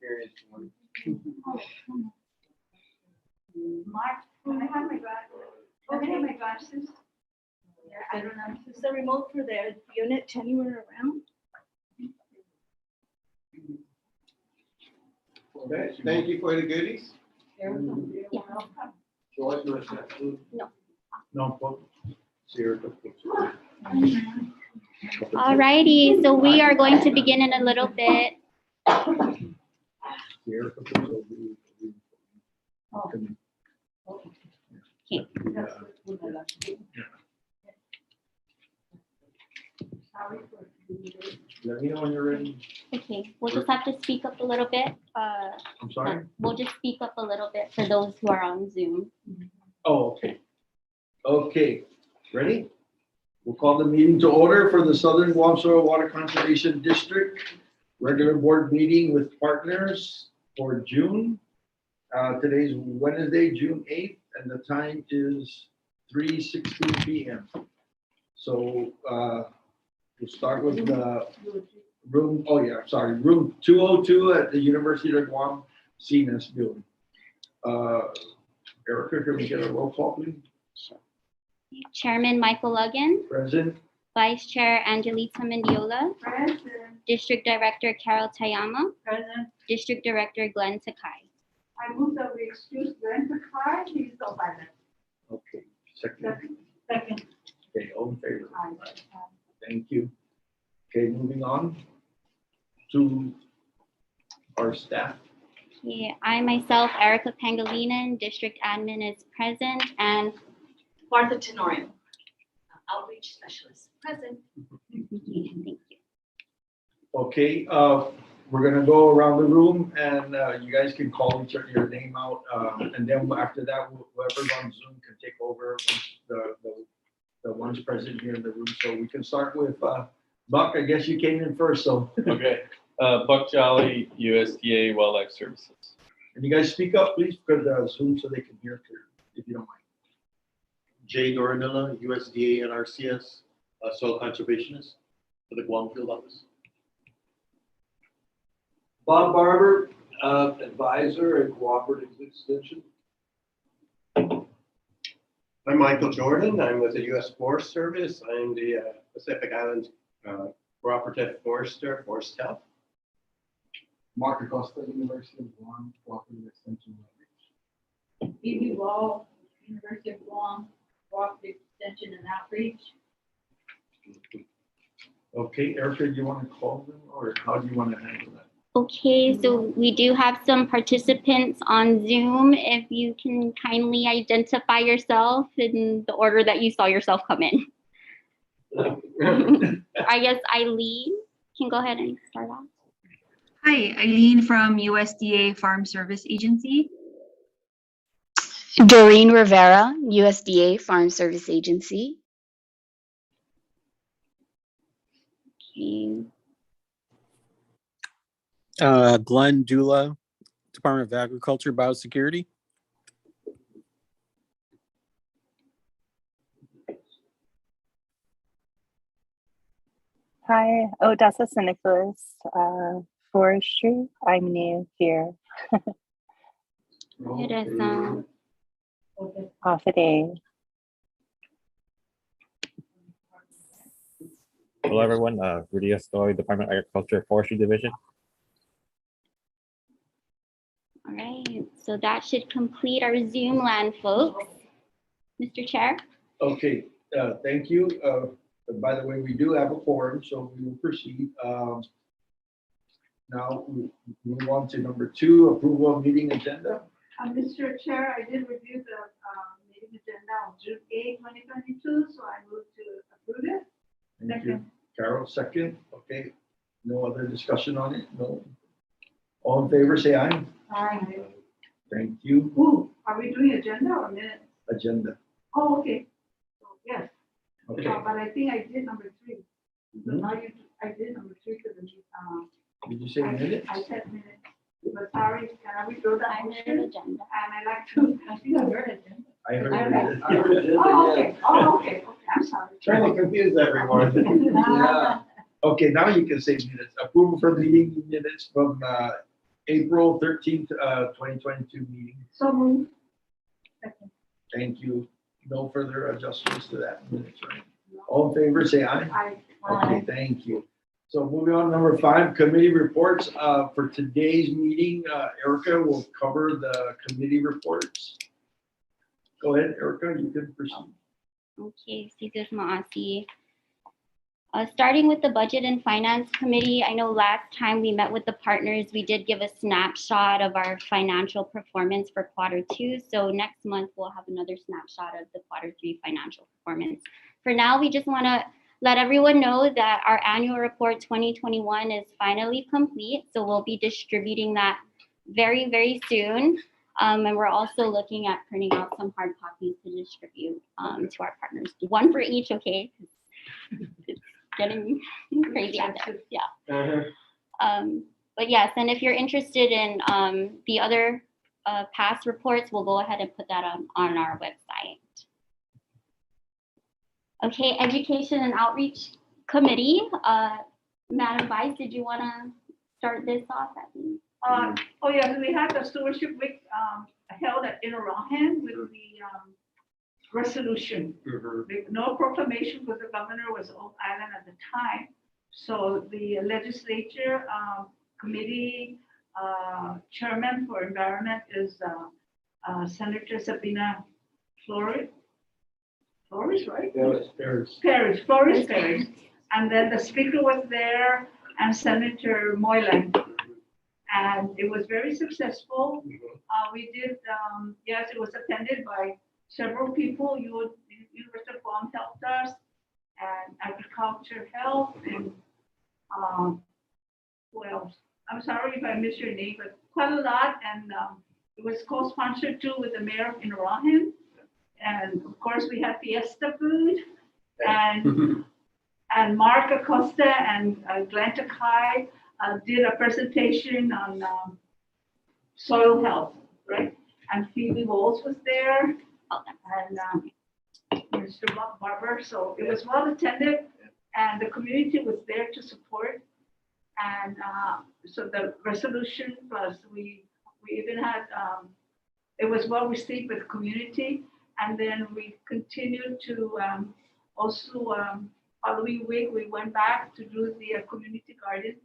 experience. Mark, can I have my glasses? Can I have my glasses? Yeah, I don't know. Is the remote for the unit anywhere around? Okay, thank you for the goodies. Yeah. Joy, you want to say food? No. No, but Sarah, Alrighty, so we are going to begin in a little bit. Sarah, Okay. Let me know when you're ready. Okay, we'll just have to speak up a little bit. I'm sorry? We'll just speak up a little bit for those who are on Zoom. Oh, okay. Okay, ready? We'll call the meeting to order for the Southern Guam Soil Water Conservation District regular board meeting with partners for June. Today's Wednesday, June 8th, and the time is 3:16 p.m. So we'll start with the room, room 202 at the University of Guam CNS building. Erica, can we get a roll call, please? Chairman Michael Luggin, Present. Vice Chair Angelita Mendiola, Present. District Director Carol Tayama, Present. District Director Glenn Takai. I move that we excuse Glenn Picard, he's so violent. Okay, second. Second. Okay, all in favor? Thank you. Okay, moving on to our staff. Okay, I myself, Erica Pangilinan, District Admin is present, and Martha Tenorio, Outreach Specialist, present. thank you. Okay, we're gonna go around the room and you guys can call each other your name out. And then after that, whoever's on Zoom can take over the ones present here in the room. So we can start with Buck. I guess you came in first, so. Okay, Buck Jolly, USDA Wildlife Services. And you guys speak up, please, because Zoom so they can hear clearly, if you don't mind. Jay Doranilla, USDA NRCS, soil conservationist for the Guam Field Office. Bob Barber, advisor at Cooperative Extension. I'm Michael Jordan. I'm with the U.S. Forest Service. I'm the Pacific Islands Cooperative Forester, Forest Health. Mark Acosta, University of Guam, Cooperative Extension Outreach. Phoebe Wall, University of Guam, Cooperative Extension and Outreach. Okay, Erica, do you want to call them or how do you want to handle that? Okay, so we do have some participants on Zoom. If you can kindly identify yourself in the order that you saw yourself come in. I guess Eileen can go ahead and start off. Hi, Eileen from USDA Farm Service Agency. Doreen Rivera, USDA Farm Service Agency. Okay. Glenn Dula, Department of Agriculture, Biosecurity. Hi, Odessa St. Nicholas, Forestry. I'm new here. It is Off a day. Hello, everyone. Rudy Estoy, Department of Agriculture, Forestry Division. all right. So that should complete our Zoom land, folks. Mr. Chair. Okay, thank you. By the way, we do have a quorum, so we will proceed. Now we move on to number 2, approval of meeting agenda. Mr. Chair, I did review the meeting agenda on June 8, 2022, so I move to approve it. Thank you. Carol, second. Okay. No other discussion on it? No. All in favor, say aye. Aye. Thank you. Ooh, are we doing agenda or minutes? Agenda. Oh, okay. So, yes. Okay. But I think I did number 3. So Mhm. now I did number 3 for the Did you say minutes? I said minutes. But sorry, can I withdraw the I motion? heard agenda. And I like to, I think I heard agenda. I heard Okay. it. Oh, okay. Oh, okay. Okay, I'm sorry. Trying to confuse everyone. Yeah. Okay, now you can say minutes. Approval for meeting minutes from April 13th, 2022 meeting. So moved. Thank you. No further adjustments to that minutes, right? All in favor, say aye. Aye. Okay, thank you. So moving on, number 5, committee reports. For today's meeting, Erica will cover the committee reports. Go ahead, Erica, you can proceed. Okay, Sis Maasi. Starting with the Budget and Finance Committee, I know last time we met with the partners, we did give a snapshot of our financial performance for Q2. So next month, we'll have another snapshot of the Q3 financial performance. For now, we just want to let everyone know that our annual report 2021 is finally complete. So we'll be distributing that very, very soon. And we're also looking at printing out some hard copies to distribute to our partners. One for each, okay? It's getting crazy out there. Yeah. But yes, and if you're interested in the other past reports, we'll go ahead and put that on our website. Okay, Education and Outreach Committee. Madam Vice, did you want to start this off? Oh yeah, we had the stewardship week held at Inarahan with the resolution. With no proclamation because the governor was off island at the time. So the legislature committee chairman for environment is Senator Sabina Flores, right? Flores. And then the speaker was there and Senator Moylan. And it was very successful. We did, yes, it was attended by several people. University of Guam helped us, and Agriculture Health, and who else? I'm sorry if I missed your name, but quite a lot. And it was co-sponsored too with the mayor of Inarahan. And of course, we had Fiesta food, and Mark Acosta and Glenn Takai did a presentation on soil health, right? And Phoebe Bowles was there, and Mr. Barber. So it was well attended, and the community was there to support. And so the resolution plus we even had it was well received with the community, and then we continued to also following week we went back to do the community garden.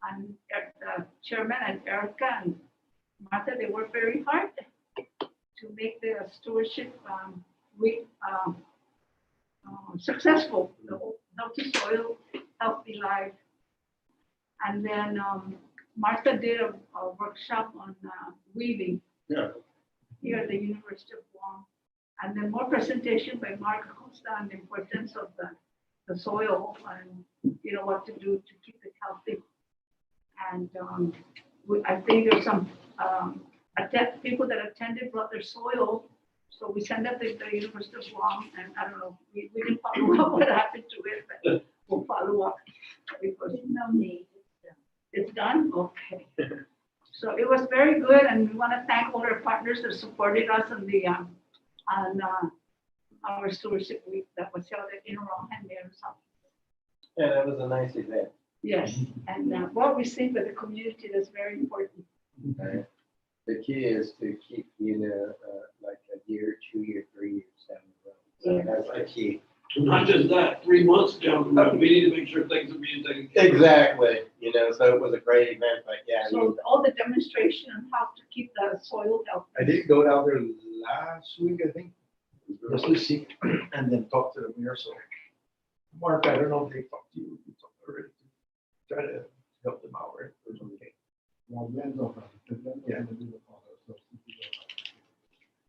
And the chairman and Erica and Martha, they worked very hard to make the stewardship week successful. The whole healthy soil, healthy life. And then Martha did a workshop on weaving here at the University of Guam. And then more presentation by Mark Acosta on the importance of the soil and what to do to keep it healthy. And I think there's some people that attended brought their soil, so we sent that to the University of Guam, and I don't know, we didn't follow up what happened to it, but we'll follow up because it's done. Okay. So it was very good, and we want to thank all our partners that supported us on the on our stewardship week that was held at Inarahan Mayor's office. Yeah, that was a nice event. Yes, and well received by the community, that's very important. The key is to keep, like a year, 2 year, 3 years down the road. So that's the key. Not just that, 3 months down the road, we need to make sure things are being taken care of. Exactly, so it was a great event, but yeah. So all the demonstration on how to keep the soil healthy. I did go down there last week, I think, just to see, and then talk to the mayor. So, Mark, I don't know if they talked to you. You talked already. Try to help them out, right? Okay. Yeah.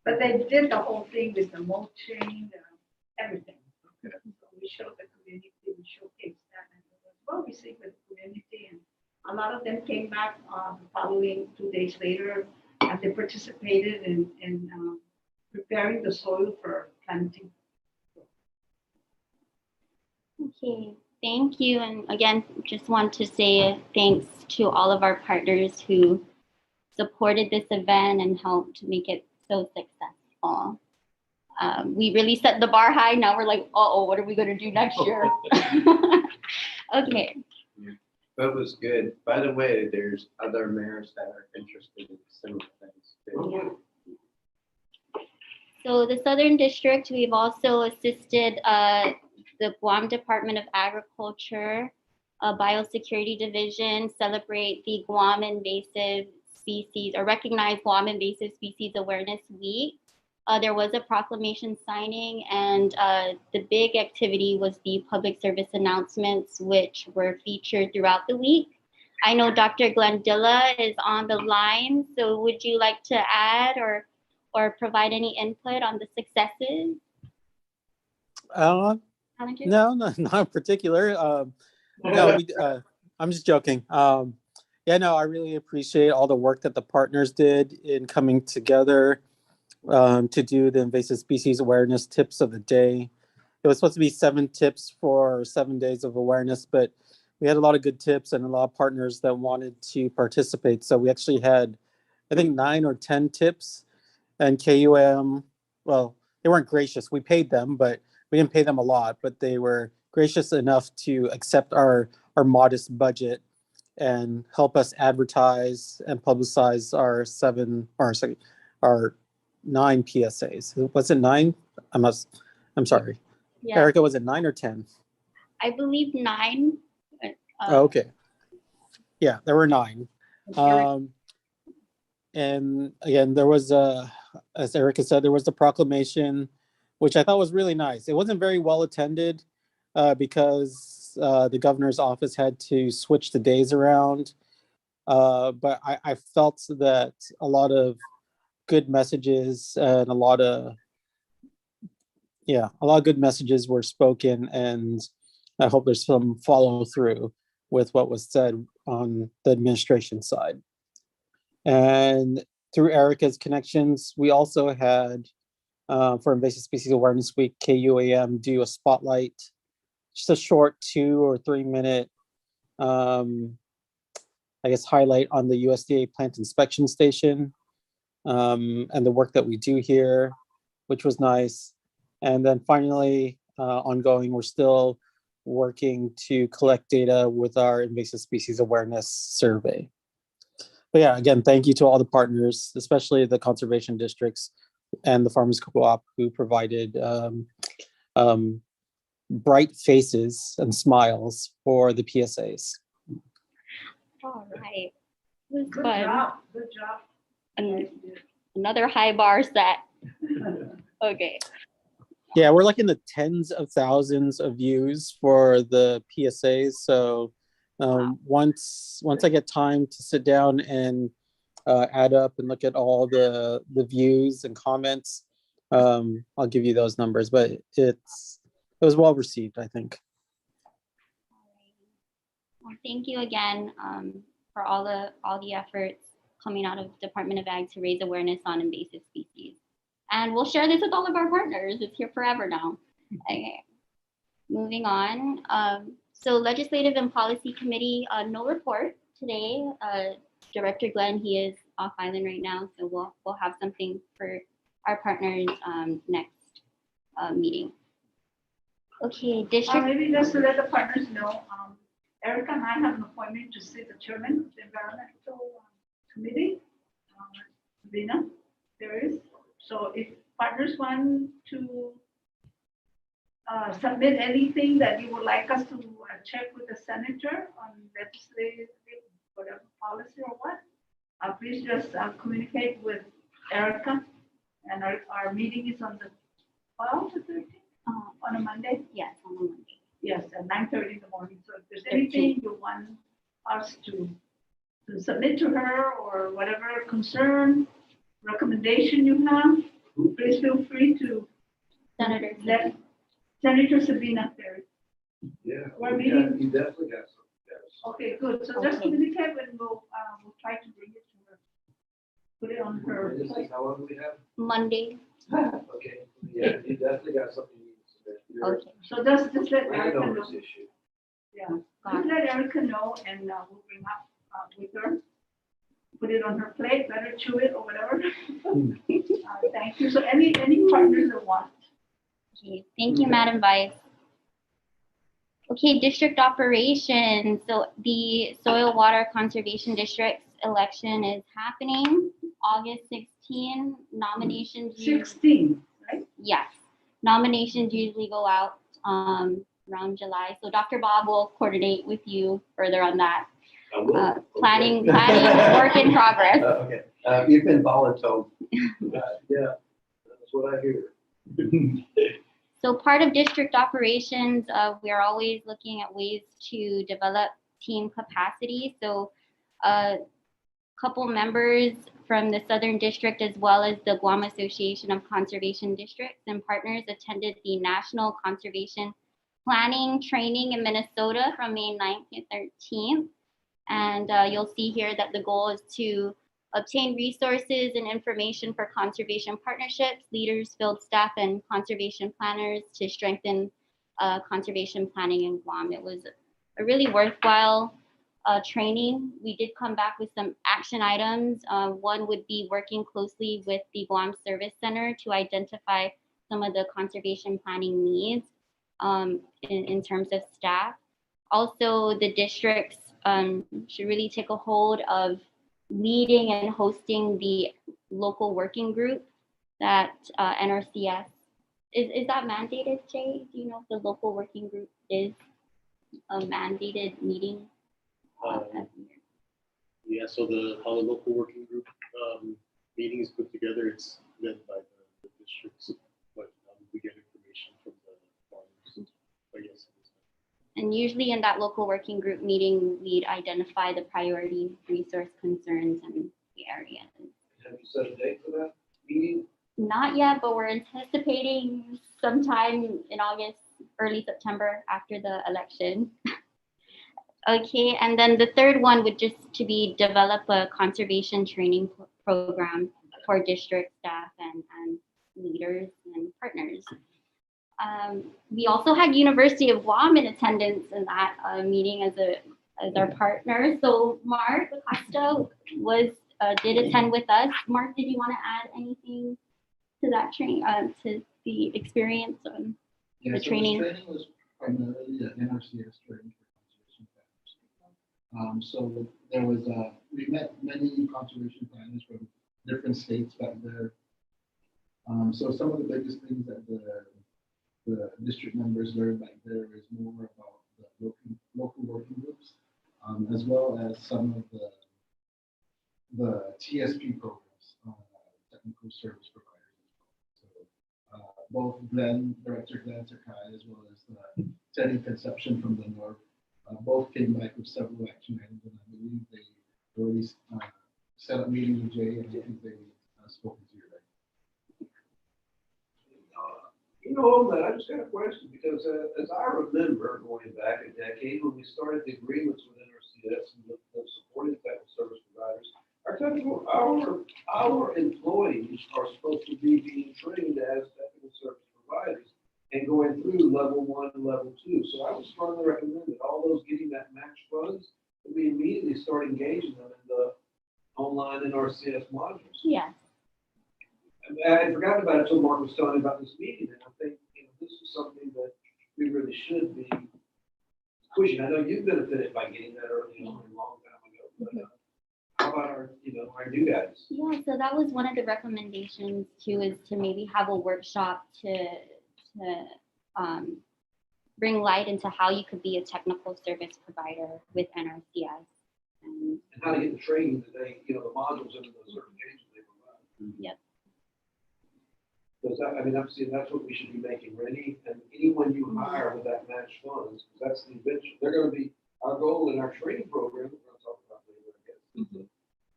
But they did the whole thing with the mulching, everything. Okay. So we showed the community, we showcased that, and it was well received with the community. And a lot of them came back the following 2 days later, and they participated in preparing the soil for planting. Okay, thank you. And again, just want to say thanks to all of our partners who supported this event and helped make it so successful. We really set the bar high. Now we're like, uh-oh, what are we going to do next year? Okay. It was good. By the way, there's other mayors that are interested in similar things. too. So the Southern District, we've also assisted the Guam Department of Agriculture, Biosecurity Division celebrate the Guam Invasive Species or recognize Guam Invasive Species Awareness Week. There was a proclamation signing, and the big activity was the public service announcements, which were featured throughout the week. I know Dr. Glendilla is on the line, so would you like to add or provide any input on the successes? Challenges? No, not in particular. No, I'm just joking. Yeah, no, I really appreciate all the work that the partners did in coming together to do the invasive species awareness tips of the day. It was supposed to be 7 tips for 7 days of awareness, but we had a lot of good tips and a lot of partners that wanted to participate. So we actually had, I think, 9 or 10 tips, and KUM, well, they weren't gracious. We paid them, but we didn't pay them a lot, but they were gracious enough to accept our modest budget and help us advertise and publicize our 9 PSAs. Was it 9? I'm sorry. Yeah. Erica, was it 9 or 10? I believe 9. Okay. Yeah, there were 9. And again, there was as Erica said, there was the proclamation, which I thought was really nice. It wasn't very well attended because the governor's office had to switch the days around. But I felt that a lot of good messages and a lot of good messages were spoken, and I hope there's some follow through with what was said on the administration side. And through Erica's connections, we also had for Invasive Species Awareness Week, KUAM do a spotlight, just a short 2 or 3 minute, highlight on the USDA plant inspection station and the work that we do here, which was nice. And then finally, ongoing, we're still working to collect data with our invasive species awareness survey. But yeah, again, thank you to all the partners, especially the conservation districts and the farmers co-op who provided bright faces and smiles for the PSAs. All right. It was Good fun. job, good job. And another high bar set. Okay. Yeah, we're like in the tens of thousands of views for the PSAs. So once I get time to sit down and add up and look at all the views and comments, I'll give you those numbers. But it was well received, I think. Well, thank you again for all the efforts coming out of Department of Ag to raise awareness on invasive species. And we'll share this with all of our partners. It's here forever now. Okay. Moving on. So Legislative and Policy Committee, no report today. Director Glenn, he is off island right now, so we'll have something for our partners next meeting. Okay, district. Maybe just to let the partners know, Erica and I have an appointment to see the chairman of the environmental committee, Sabrina, there is. So if partners want to submit anything that you would like us to check with the senator on legislative, whatever policy or what, please just communicate with Erica. And our meeting is on the 12th or 13th, on a Monday? Yes, on a Monday. Yes, at 9:30 in the morning. So if there's anything you want us to submit to her or whatever concern, recommendation you have, please feel free to let Senator Sabina Ferry. Yeah, We're meeting. you definitely got something. Yes. Okay, good. So just communicate and we'll try to bring it to her. Put it on her. This is how long we have? Monday. Okay, yeah, you definitely got something you need to submit. Okay. So just let Erica I know know. this issue. Yeah, just let Erica know and we'll bring up with her. Put it on her plate, let her chew it or whatever. Thank you. So any partners that want. Okay. Thank you, Madam Vice. Okay, district operations. So the Soil Water Conservation District's election is happening August 16. Nominations. 16, right? Yes. Nominations usually go out around July. So Dr. Bob will coordinate with you further on that. I will. Planning, work in progress. Okay, you've been voluntold. Yeah, that's what I hear. So part of district operations, we are always looking at ways to develop team capacity. So a couple members from the Southern District as well as the Guam Association of Conservation Districts and partners attended the National Conservation Planning Training in Minnesota from May 9th to 13th. And you'll see here that the goal is to obtain resources and information for conservation partnerships, leaders, field staff, and conservation planners to strengthen conservation planning in Guam. It was a really worthwhile training. We did come back with some action items. One would be working closely with the Guam Service Center to identify some of the conservation planning needs in terms of staff. Also, the districts should really take a hold of leading and hosting the local working group that NRCS is that mandated, Jay? Do you know if the local working group is a mandated meeting? Yeah, so how the local working group meeting is put together, it's led by the districts, but we get information from the farmers. But yes. And usually in that local working group meeting, we'd identify the priority resource concerns and the areas. Have you set a date for that meeting? Not yet, but we're anticipating sometime in August, early September after the election. Okay, and then the third one would just to be develop a conservation training program for district staff and leaders and partners. We also had University of Guam in attendance in that meeting as our partner. So Mark Acosta did attend with us. Mark, did you want to add anything to that training, to the experience on the training? The training was primarily an NRCS training for conservation planners. So there was we met many conservation planners from different states back there. So some of the biggest things that the district members learned back there is more about the local working groups, as well as some of the TSP programs, technical service providers. So both Director Glenn Sakai, as well as Teddy Conception from the North, both came back with several action items, and I believe they already set up meetings with Jay, and I think they spoke to you. You know, that I just got a question because as I remember going back a decade when we started the agreements with NRCS and the supporting technical service providers, our employees are supposed to be being trained as technical service providers and going through level 1 and level 2. So I would strongly recommend that all those getting that match funds, that we immediately start engaging them in the online NRCS modules. Yes. I had forgotten about it until Mark was telling me about this meeting, and I think this is something that we really should be pushing. I know you've benefited by getting that early on a long time ago, but how about our new guys? Yeah, so that was one of the recommendations too, is to maybe have a workshop to bring light into how you could be a technical service provider with NRCS. And how to get the training that they, the modules into the certifications they provide. Yep. Because that's what we should be making ready, and anyone you hire with that match funds, because that's the eventual, they're going to be, our goal in our training program, we're going to talk about later, I guess,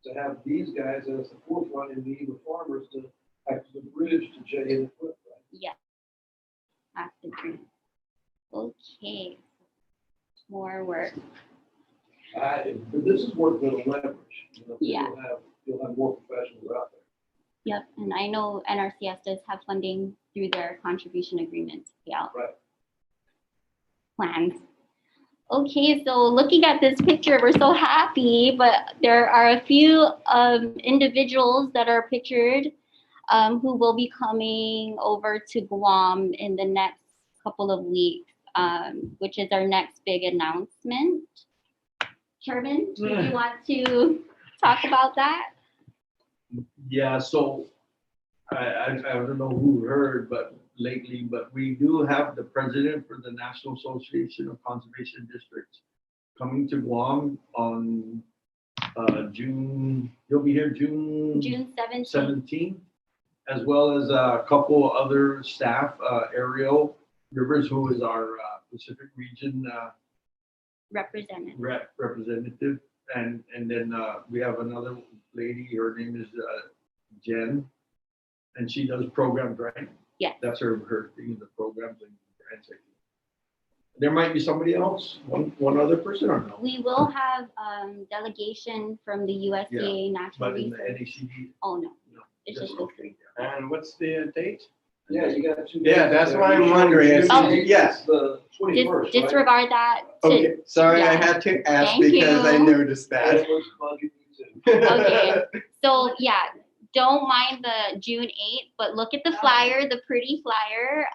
to have these guys as the forefront and meeting with farmers to act as a bridge to J and equip, right? Yeah, that's the dream. Okay, more work. But this is work that'll leverage. Yeah. You'll have more professionals out there. Yep, and I know NRCS does have funding through their contribution agreement to pay out plans. Okay, so looking at this picture, we're so happy, but there are a few individuals that are pictured who will be coming over to Guam in the next couple of weeks. which is our next big announcement. Chairman, do you want to talk about that? Yeah, so I don't know who heard, but lately, but we do have the president for the National Association of Conservation Districts coming to Guam on June, he'll be here June June 17th. 17th, as well as a couple other staff, Ariel Rivers, who is our Pacific Region representative. And then we have another lady, her name is Jen, and she does programs, right? Yeah. That's her thing, the programs and grants. There might be somebody else, one other person or no? We will have delegation from the USDA Natural But in the Resources. NACD, Oh, no, no. it's just those okay. three. And what's the date? Yeah, you got two. Yeah, days that's there. what I'm wondering. Is- Oh. Yes. The 21st, right? Disregard that. Okay, sorry, I yeah. had to ask Thank because I you. noticed that. That was bugging me too. Okay, so yeah, don't mind the June 8th, but look at the flyer, the pretty flyer.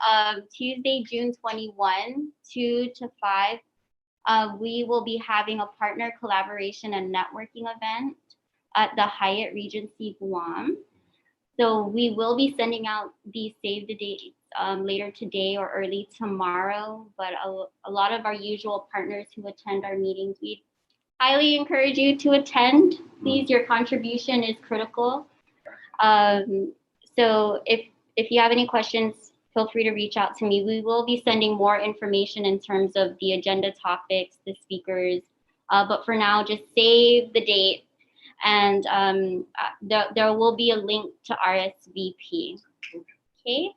Tuesday, June 21, 2 to 5. We will be having a partner collaboration and networking event at the Hyatt Regency Guam. So we will be sending out these save the dates later today or early tomorrow, but a lot of our usual partners who attend our meetings, we highly encourage you to attend. Please, your contribution is critical. So if you have any questions, feel free to reach out to me. We will be sending more information in terms of the agenda topics, the speakers, but for now, just save the date, and there will be a link to RSVP. Okay.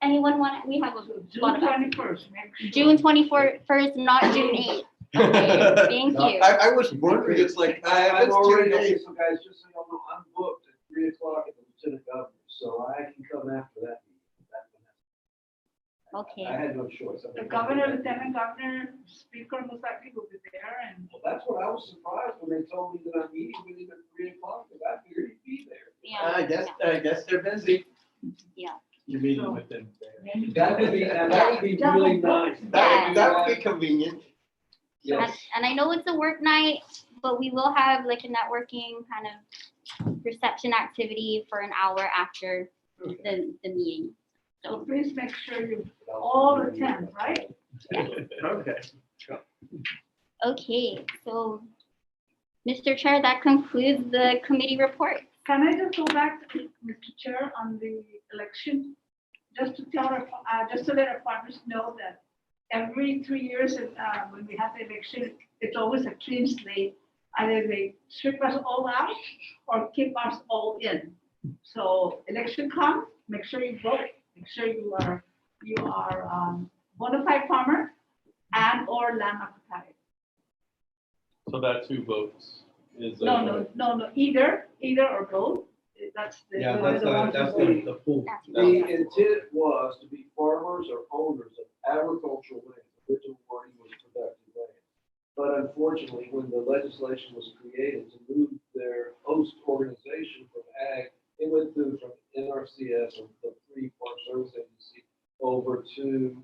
Anyone want? We have a lot of June 21st. June 21st, not June 8th. Okay, thank you. I was wondering, it's like, I'm it's already, 2 okay, days. so guys, just so y'all know, I'm booked at 3 o'clock at the Lieutenant Governor, so I can come after that meeting. Okay. I had no choice. The governor, lieutenant governor, speaker, most likely will be there, and Well, that's what I was surprised when they told me that I'm meeting with him at 3 o'clock, because I figured he'd be there. Yeah. I guess they're busy. Yeah. You're meeting with them. That would be really nice. That would be convenient. Yes. And I know it's a work night, but we will have like a networking kind of reception activity for an hour after the meeting. so please make sure you all attend, right? Okay. Okay, so Mr. Chair, that concludes the committee report. Can I just go back to Mr. Chair on the election? Just to tell our, just to let our farmers know that every 3 years, when we have the election, it's always a clean slate. Either they strip us all out or keep us all in. So election comes, make sure you vote, make sure you are bona fide farmer and or land occupied. So that's who votes is. No, either or both. That's the. Yeah, they're that's the ones that's who vote. the pool. The intent was to be farmers or owners of agricultural land, the original wording was productive land. But unfortunately, when the legislation was created to move their host organization from ag, it went through from NRCS, or the Free Farm Service Agency, over to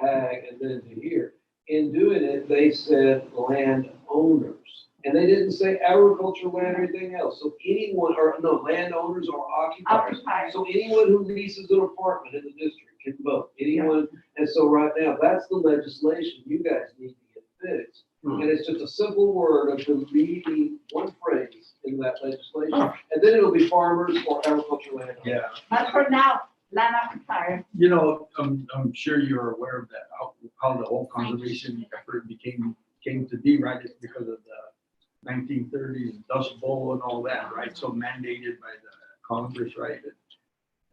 ag and then to here. In doing it, they said landowners. And they didn't say agricultural land or anything else. So anyone, or no, landowners or occupiers. Occupied. So anyone who leases an apartment in the district can vote. Anyone, and so right now, that's the legislation you guys need to get fixed. And it's just a simple word of deleting one phrase in that legislation. And then it'll be farmers or agricultural land. Yeah. But for now, land occupied. You know, I'm sure you're aware of that, how the whole conservation effort came to be, right? It's because of the 1930s Dust Bowl and all that, right? So mandated by the Congress, right?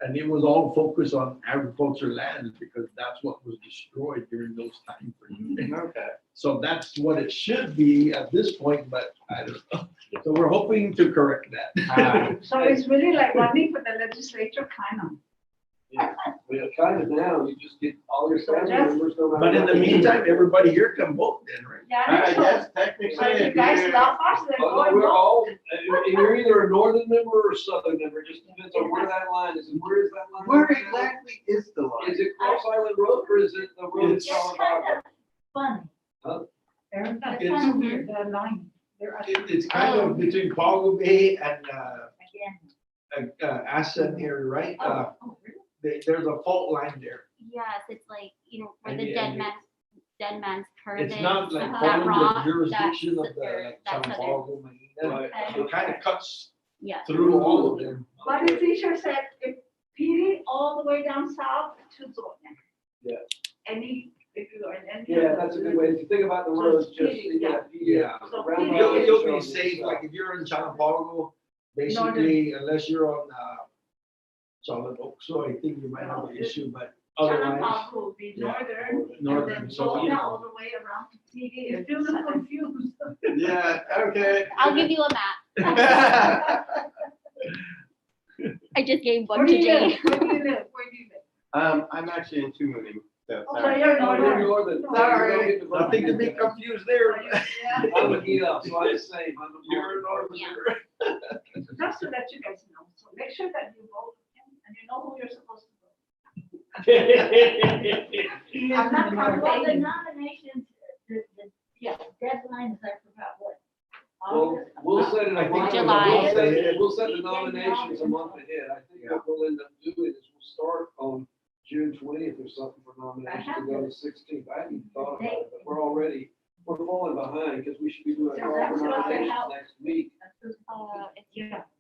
And it was all focused on agricultural land because that's what was destroyed during those time frames. Okay. So that's what it should be at this point, but I don't know. So we're hoping to correct that. So it's really like running for the legislature, kind of. mean, it's kind of now, you just get all your So family that's- members. no matter But in the what. meantime, everybody here can vote then, right? Yeah, I so, guess technically, but you if guys you're- love us, then Oh, go no, and we're vote. all, and you're either a northern member or a southern member, just depends on where that line is, and where is that line? where exactly is the line? Is it Cross Island Road or is it the road in It's Solid kind Harbor? of funny. Huh? That's It's- kind of weird, that line. They're It's kind of between Pago Bay and, again. Assen area, right? Oh, really? There's a fault line there. Yes, it's like, where And the you- dead and you- man's curve It's is. not like that following rock, the jurisdiction that's of the, their- like, that's San other- Paulo, Marina. Right. It kind of cuts Yeah. through all of them. But the teacher said, if PD all the way down south to Zona. Yeah. If you are in any. Yeah, that's a good way, if you think about the roads, just, Yeah. yeah. So round You'll- about You'll be shows safe, and like stuff. if you're in San Paulo, basically, unless you're on, Solid Oak, so I think you might have an issue, but otherwise. Chanapao will be yeah, northern, and northern, then so, Zona all the way around to PD. If you're confused. Yeah, okay. I'll give you a map. I just gave Where one do to you Jay. live? Where do you live? Where do you live? I'm actually in Tumaning. So Oh, so sorry. you're No, northern. you're northern. Sorry, nothing to be confused there. Yeah. I'm a Gila, so I'm the same, I'm a. You're northern. Yeah. Just to let you guys know, so make sure that you vote and you know who you're supposed to vote. I'm not Well, the campaigning. nominations, yeah, deadlines are about what? We'll set it a month. July. We'll set the nominations a month ahead. I think what we'll end up doing is we'll start on June 20th or something for nominations to go to 16th. I hadn't thought about it, but we're falling behind because we should be doing a call for nominations next week. It's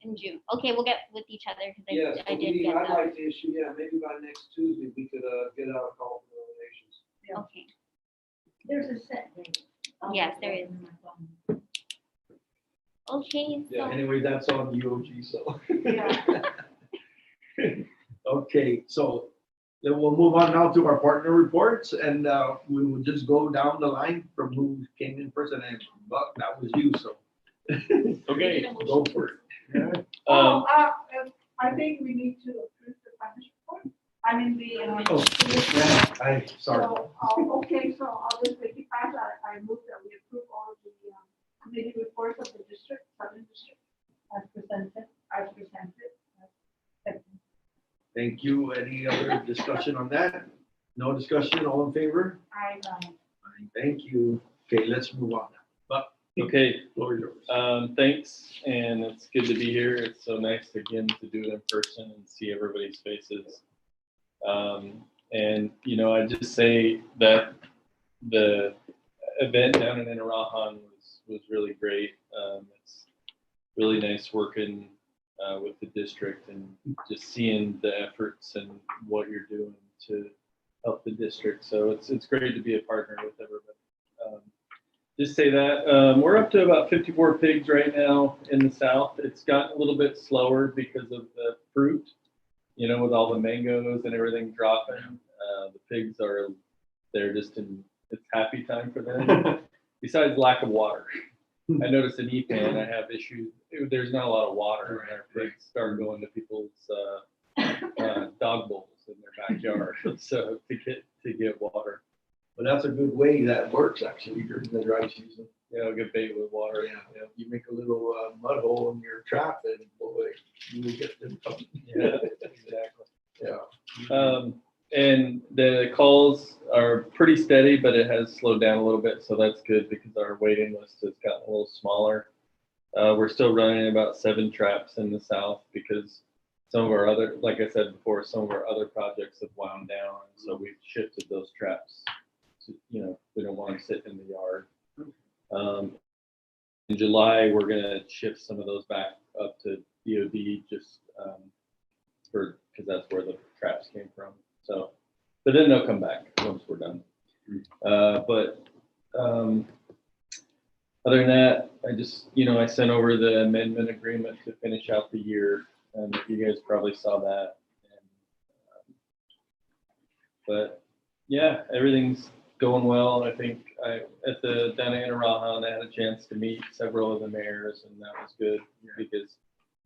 in June. Okay, we'll get with each other because Yes, I did get I'd that. like to issue, maybe by next Tuesday, we could, get out a call for nominations. Okay. There's a set date. Yes, there is. Okay, Yeah, so anyway, that's on UOG, so. Yeah. Okay, so then we'll move on now to our partner reports, and we will just go down the line from who came in first, and then Buck, that was you, so. Okay. Go for it. Oh, I think we need to approve the financial report. I mean, Oh, yeah, sorry. So, okay, so I'll just make it fast. I move that we approve all of the committee reports of the district, Southern District, as presented. Thank you. Any other discussion on that? No discussion, all in favor? Thank you. Okay, let's move on. Buck, Okay, floor is yours. thanks, and it's good to be here. It's so nice again to do it in person and see everybody's faces. And, I just say that the event down in Inarajan was really great. It's really nice working with the district and just seeing the efforts and what you're doing to help the district. So it's great to be a partner with everybody. Just say that we're up to about 54 pigs right now in the south. It's gotten a little bit slower because of the fruit, with all the mangoes and everything dropping. The pigs they're just it's happy time for them. Besides lack of water. I noticed in EPAN I have issues. There's not a lot of water, and our pigs start going to people's dog bowls in their backyard. So to get water. But that's a good way that works actually during the dry season. Get bait with water. Yeah, you make a little mud hole in your trap and boy, you will get them coming. Yeah, exactly. Yeah. And the calls are pretty steady, but it has slowed down a little bit, so that's good because our waiting list has gotten a little smaller. We're still running about 7 traps in the south because some of our other, like I said before, some of our other projects have wound down, and so we've shifted those traps. To, we don't want them sitting in the yard. In July, we're gonna shift some of those back up to DOD just because that's where the traps came from. So, but then they'll come back once we're done. Other than that, I just, I sent over the amendment agreement to finish out the year, and you guys probably saw that. But yeah, everything's going well. I think down in Inarajan, I had a chance to meet several of the mayors, and that was good because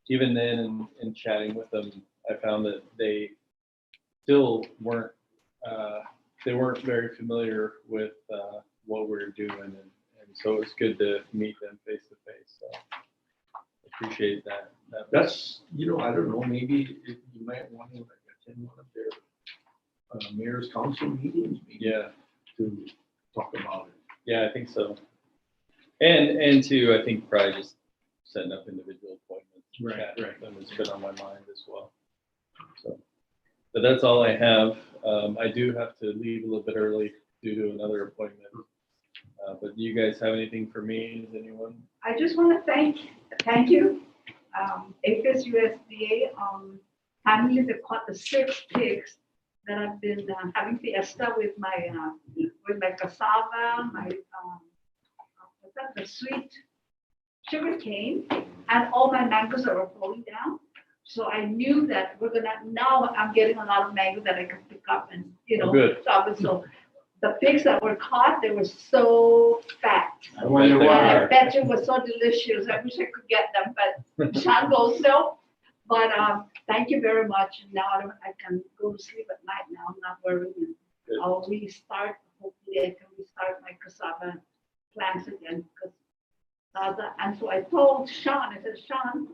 even then in chatting with them, I found that they still weren't, they weren't very familiar with what we were doing. And so it was good to meet them face to face. So appreciate that. That's, I don't know, maybe you might want to attend one of their mayor's council meetings. Maybe, Yeah. To talk about it. Yeah, I think so. And to, I think probably just setting up individual appointments. Right, chat with right. them has been on my mind as well. So, but that's all I have. I do have to leave a little bit early due to another appointment. But do you guys have anything for me? Is anyone? I just want to thank you, SSWCD, finally they caught the 6 pigs that I've been having fiesta with my cassava, my what's that, the sweet sugar cane, and all my mangoes that were falling down. So I knew that now I'm getting a lot of mango that I can pick up and, good. so the pigs that were caught, they were so fat. I wonder And I why. bet you it was so delicious. I wish I could get them, but Sean goes no. But thank you very much. Now I can go to sleep at night now. I'm not worried. I'll restart. Hopefully I can restart my cassava plants again. And so I told Sean, I said, Sean,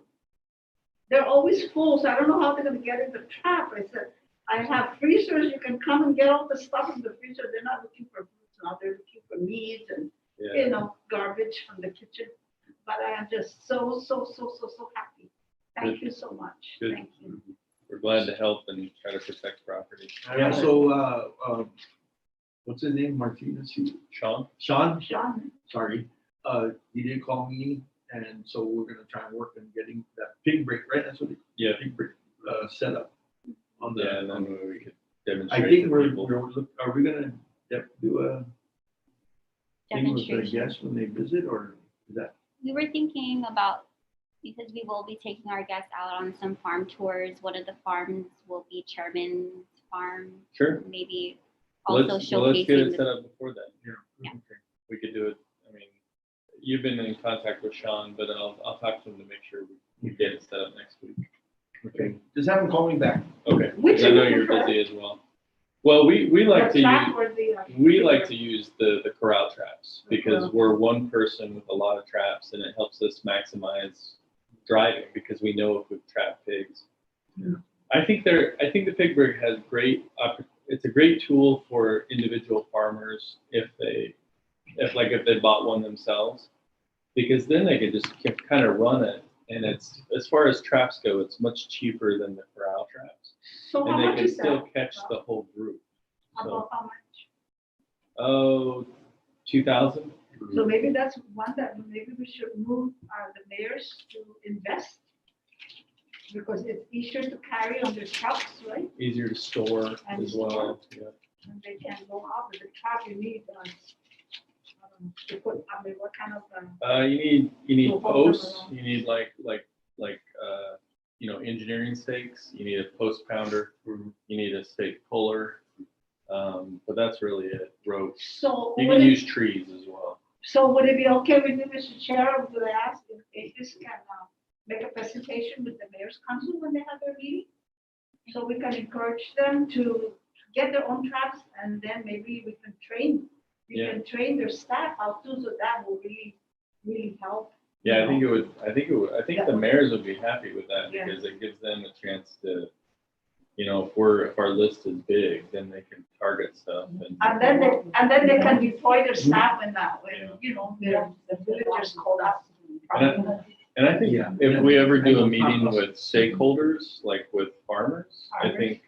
they're always full, so I don't know how they're going to get in the trap. I said, I have freezers. You can come and get all the stuff in the freezer. They're not looking for fruits now. They're looking for meat and garbage from the kitchen. But I am just so happy. Thank you so much. Good. Thank you. We're glad to help and try to protect property. Yeah, so, what's his name? Martinez? Sean? Sean? Sean, Sorry. He did call me, and so we're gonna try and work on getting that pig break, right? That's what Yeah. pig break, set up on the. Yeah, and then we could I demonstrate think to people. are we gonna do a thing with the Demonstration. guests when they visit, or is that? We were thinking about, because we will be taking our guests out on some farm tours. One of the farms will be Chairman's Farm. Sure. Maybe Well, also let's showcasing. get it set up before then. Yeah. Okay. We could do it. I mean, you've been in contact with Sean, but I'll talk to him to make sure we get it set up next week. Okay, just have them call me back. Okay. Which 'Cause I know you you're prefer? busy as well. Well, we like to the trap use or the, we like to use the corral traps because we're one person with a lot of traps, and it helps us maximize driving because we know if we've trapped pigs. Yeah. I think the pig break has it's a great tool for individual farmers if they bought one themselves, because then they could just kind of run it, and it's, as far as traps go, it's much cheaper than the corral traps, so how and they much can is still that? catch the whole group. So, About how much? oh, 2,000. So maybe that's one that maybe we should move the mayors to invest, because it's easier to carry on the trucks, right? Easier to store And as well. Yeah. And they can go out with the truck. You need to put. I mean, what kind of? You need To hold them posts. around. You need like engineering stakes. You need a post pounder. You need a stake puller. But that's really it. Ropes. So You would can it, use trees as well. so would it be okay with you, Mr. Chair, to ask if this can make a presentation with the mayor's council when they have their meeting? So we can encourage them to get their own traps, and then maybe we can train. You Yeah. can train their staff how to, so that will really help. Yeah, I think it would. I think the mayors would be happy with that Yeah. because it gives them a chance to, if our list is big, then they can target stuff. And then they can deploy their staff when the villagers call us. And I think if we ever do a meeting with stakeholders, like with farmers, I think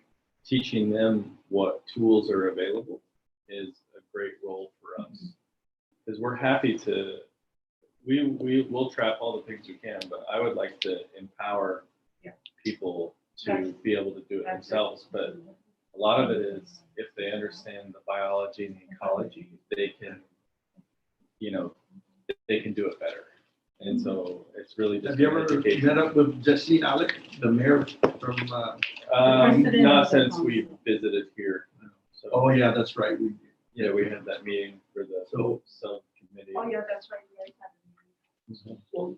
teaching them what tools are available is a great role for us. Because we're happy to, we'll trap all the pigs we can, but I would like to empower people to be able to do it themselves. But a lot of it is, if they understand the biology and the ecology, they can, they can do it better. And so it's really just. Have you ever met up with Jesse Alec, the mayor from? Not since we visited here. So, Oh, yeah, that's right. We had that meeting for the subcommittee. Oh, yeah, that's right. You guys have a meeting. Well,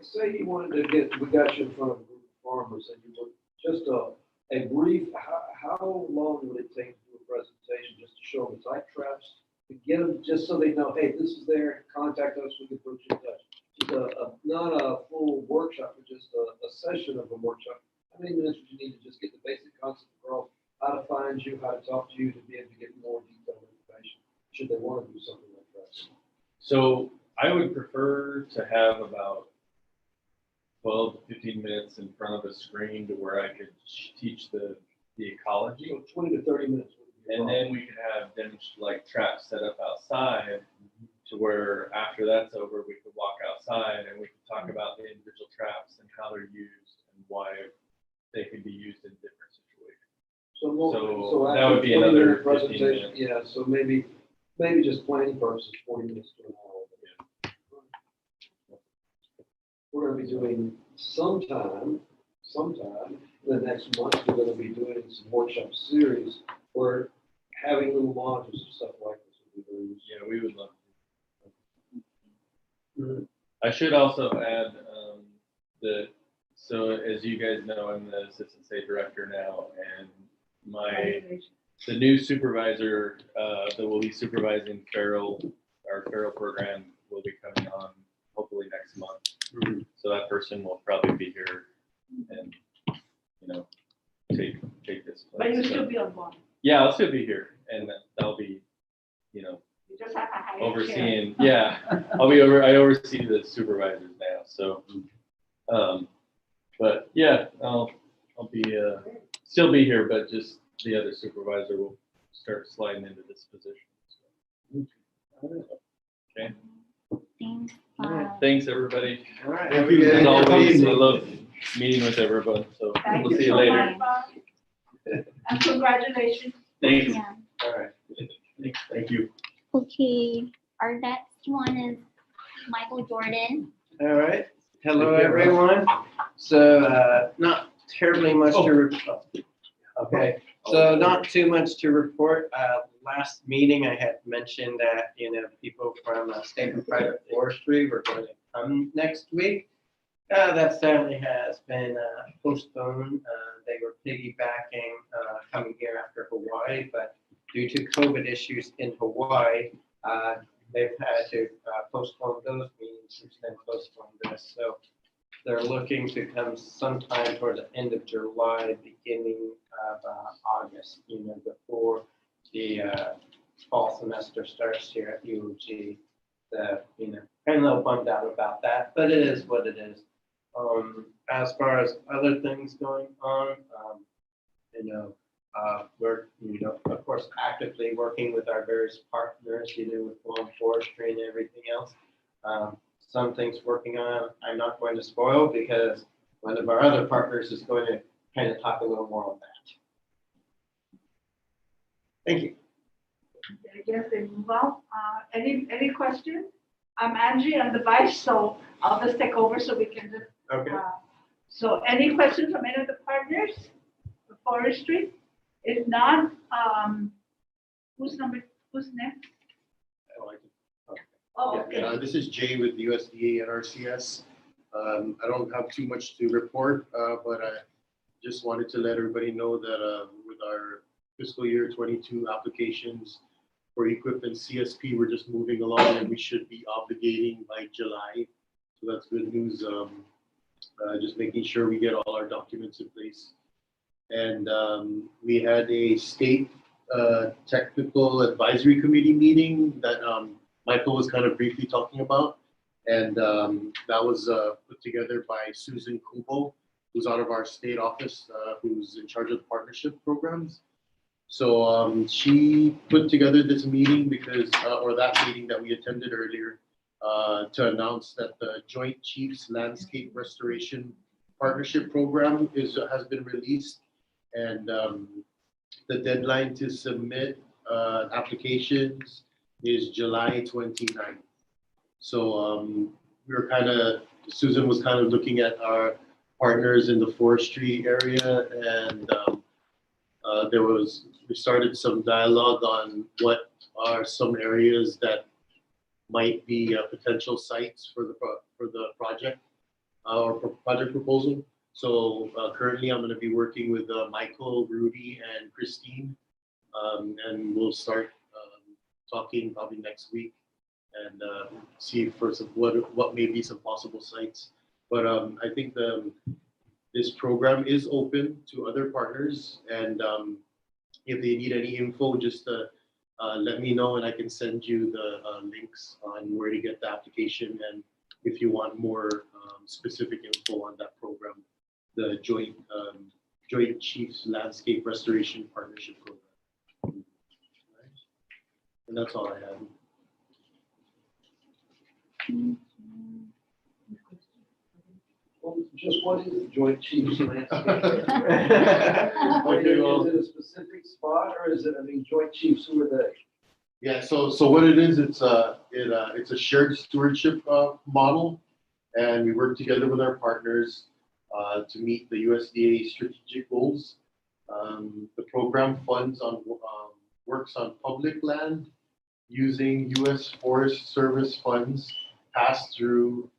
say you wanted to we got you in front of a group of farmers and you were just a brief, how long would it take to do a presentation just to show them the type traps? To get them, just so they know, hey, this is there, contact us, we can put you in touch. Just not a full workshop, but just a session of a workshop. How many minutes would you need to just get the basic concept across, how to find you, how to talk to you, to be able to get more detailed information, should they want to do something like that? So I would prefer to have about 12 to 15 minutes in front of a screen to where I could teach the ecology. So 20 to 30 minutes. would be And fine. then we could have like traps set up outside to where after that's over, we could walk outside and we could talk about the individual traps and how they're used and why they can be used in different situations. So that after would be 20 another minute 15 presentation, minutes. yeah, so maybe just planning purposes, 40 minutes to an hour. We're gonna be doing sometime in the next month, we're gonna be doing some workshop series where having little modules and stuff like this would be very useful. Yeah, we would love to. Mhm. I should also add so as you guys know, I'm the assistant state director now, and the new supervisor that will be supervising our feral program will be coming on hopefully next month. Mm-hmm. So that person will probably be here and, take this place. But you So- still be on board. Yeah, I'll still be here and I'll be, You just have to hire a chair. overseeing, yeah, I oversee the supervisors now, so, but yeah, I'll be, still be here, but just the other supervisor will start sliding into this position. Okay, Thanks. thanks, everybody. All right. Thank you. As always, I Yeah. love meeting with everyone, so Thank we'll see you so later. much, Bob. And congratulations. Thanks. Yeah. All right. Thank you. Okay, our next one is Michael Jordan. All right. Hello, everyone. So, not terribly much to report. Okay, so not too much to report. Last meeting, I had mentioned that, people from state and private forestry were going to come next week. That sadly has been postponed. They were piggybacking coming here after Hawaii, but due to COVID issues in Hawaii, they've had to postpone those meetings, which then postponed this. So they're looking to come sometime toward the end of July, beginning of August, before the fall semester starts here at UOG. I'm a little bummed out about that, but it is what it is. As far as other things going on, we're, of course, actively working with our various partners, with lawn forestry and everything else. Some things working on, I'm not going to spoil because one of our other partners is going to kind of talk a little more on that. Thank you. I guess they move on. Any questions? I'm Angie, I'm the vice, so I'll just take over so we can just. Okay. So any questions from any of the partners for forestry? If not, who's next? Oh, okay. This is Jay with USDA and RCS. I don't have too much to report, but I just wanted to let everybody know that with our fiscal year 22 applications for equipment CSP, we're just moving along and we should be obligating by July. So that's good news. Just making sure we get all our documents in place. And we had a state technical advisory committee meeting that Michael was kind of briefly talking about. And that was put together by Susan Kubo, who's out of our state office, who's in charge of the partnership programs. So she put together this meeting because, or that meeting that we attended earlier, to announce that the Joint Chiefs Landscape Restoration Partnership Program has been released. And the deadline to submit applications is July 29th. So we were Susan was kind of looking at our partners in the forestry area, and we started some dialogue on what are some areas that might be potential sites for the project or project proposal. So currently I'm going to be working with Michael, Rudy, and Christine. And we'll start talking probably next week and see first of what may be some possible sites. But I think this program is open to other partners, and if they need any info, just let me know and I can send you the links on where to get the application, and if you want more specific info on that program, the Joint Chiefs Landscape Restoration Partnership Program. And that's all I have. Well, just what is the Joint Chiefs Landscape? Okay, well, Is it a specific spot or is it, I mean, Joint Chiefs, who are they? yeah, so what it is, it's a shared stewardship model, and we work together with our partners to meet the USDA strategic goals. The program funds on works on public land using U.S. Forest Service funds passed through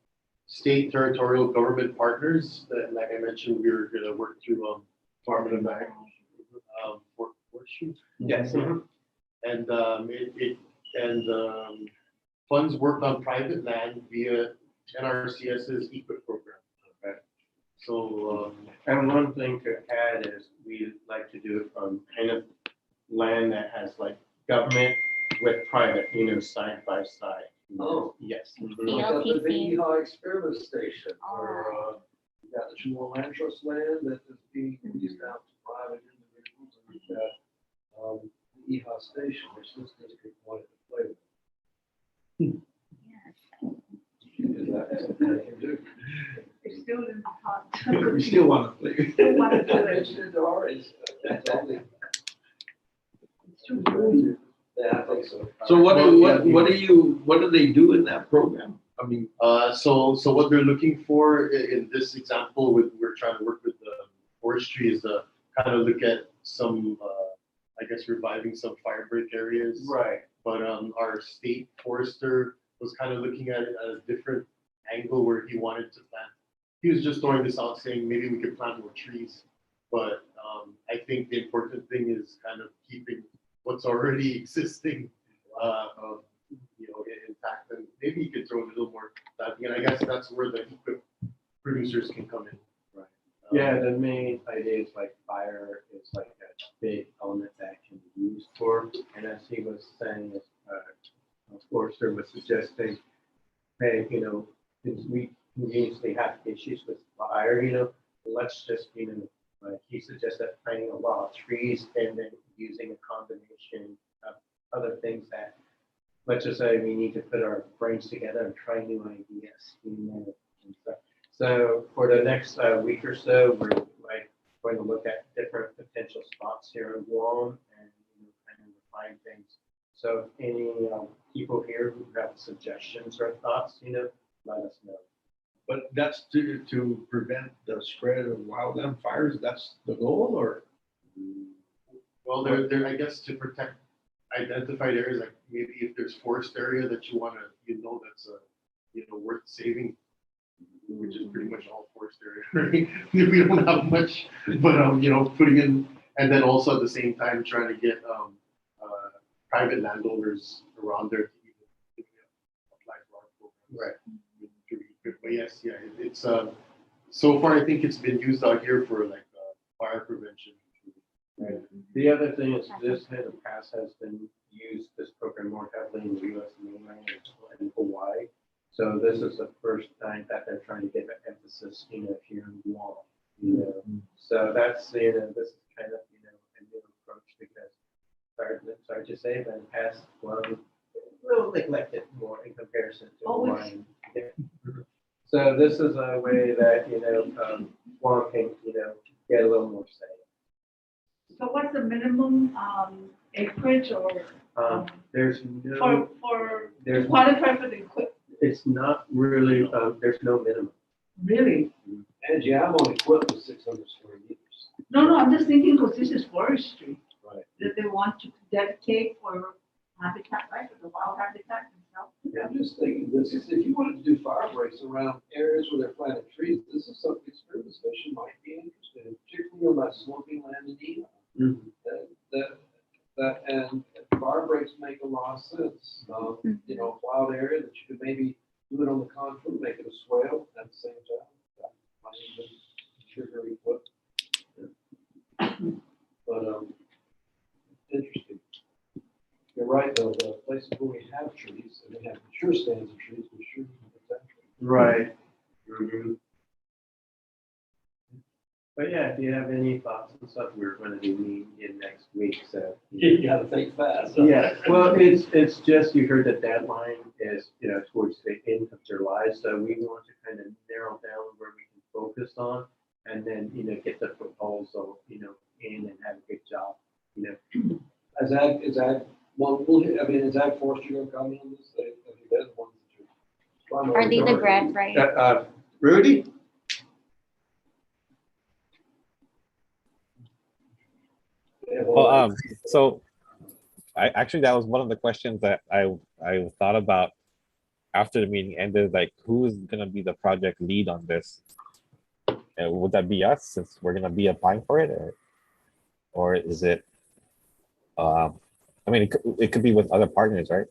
state territorial government partners. That, like I mentioned, we were going to work through Farm and Bank, Horseshoe. Yes. And funds worked on private land via NRCS's EQIP program. Okay. So And one thing to add is we like to do it from kind of land that has like government with private, side by side. Oh. Yes. Like up at the EHA experiment station, where you got the Chamorro Land Trust land that is being leased out to private individuals, and we've got the EHA station, which this district wanted to play with. Is that something I can do? It's still in the heart. We still want to play. Still want to I do it. mentioned it to Ari's. It's too good. Yeah, I think so. So what do they do in that program? I mean, so what they're looking for in this example, we're trying to work with the forestry, is to kind of look at some, I guess, reviving some fire break areas. Right. But our state forester was kind of looking at it at a different angle, where he wanted to plant. He was just throwing this out, saying maybe we could plant more trees. But I think the important thing is kind of keeping what's already existing, intact, and maybe you could throw in a little more. And I guess that's where the equip producers can come in. Right. Yeah, the main idea is like fire is like a big element that can be used for. And as he was saying, Forrester was suggesting, hey, since we continuously have issues with fire, let's just, like he suggested planting a lot of trees and then using a combination of other things that, let's just say we need to put our brains together and try new ideas, and stuff. So for the next week or so, we're like going to look at different potential spots here in Guam and kind of refine things. So if any people here who have suggestions or thoughts, let us know. but that's to prevent the spread of wildland fires. That's the goal, or? Well, they're I guess to protect identified areas, like maybe if there's forest area that you want to, that's worth saving, which is pretty much all forest area. Right? We don't have much, but putting in, and then also at the same time trying to get private landowners around there to even apply for our program. Right. But yes, yeah, it's so far I think it's been used out here for like fire prevention. Right. The other thing is this in the past has been used, this program more heavily in the U.S. mainland and Hawaii. So this is the first time that they're trying to get an emphasis, here in Guam. So that's this is kind of a new approach, because sorry to say, but in the past, well, a little neglected more in comparison to Hawaii. Yeah. So this is a way that Guam can get a little more say. So what's the minimum acreage or There's no for there's qualify for the equipment? it's not really there's no minimum. Really? Angie, I'm on equipment with 600 square meters. No, I'm just thinking because this is forestry Right. that they want to dedicate for habitat, right, for the wild habitat and stuff. I'm just thinking, this is, if you wanted to do fire breaks around areas where they're planting trees, this is something extremely organization might be interested, particularly on that sloping land in Eva. And bar breaks make a lot of sense. You know, plowed area that you could maybe do it on the contour, make it a swale at the same time. That might even trigger a foot. But interesting. You're right, though, the places where we have trees, and we have mature stands of trees, we sure need to protect them. Right. But yeah, if you have any thoughts and stuff, we're going to be meeting in next week, so. You gotta think fast. Yeah, well, it's just, you heard the deadline is, you know, towards the end of July, so we want to kind of narrow down where we can focus on, and then, you know, get the proposal, you know, in and have a good job, you know. Is that, well, I mean, is that forestry gonna come in this, have you been one that Are they the grant writer? Rudy? Well, so actually that was one of the questions that I thought about after the meeting ended, like who's gonna be the project lead on this? Would that be us since we're gonna be applying for it, or is it? I mean, it could be with other partners, right?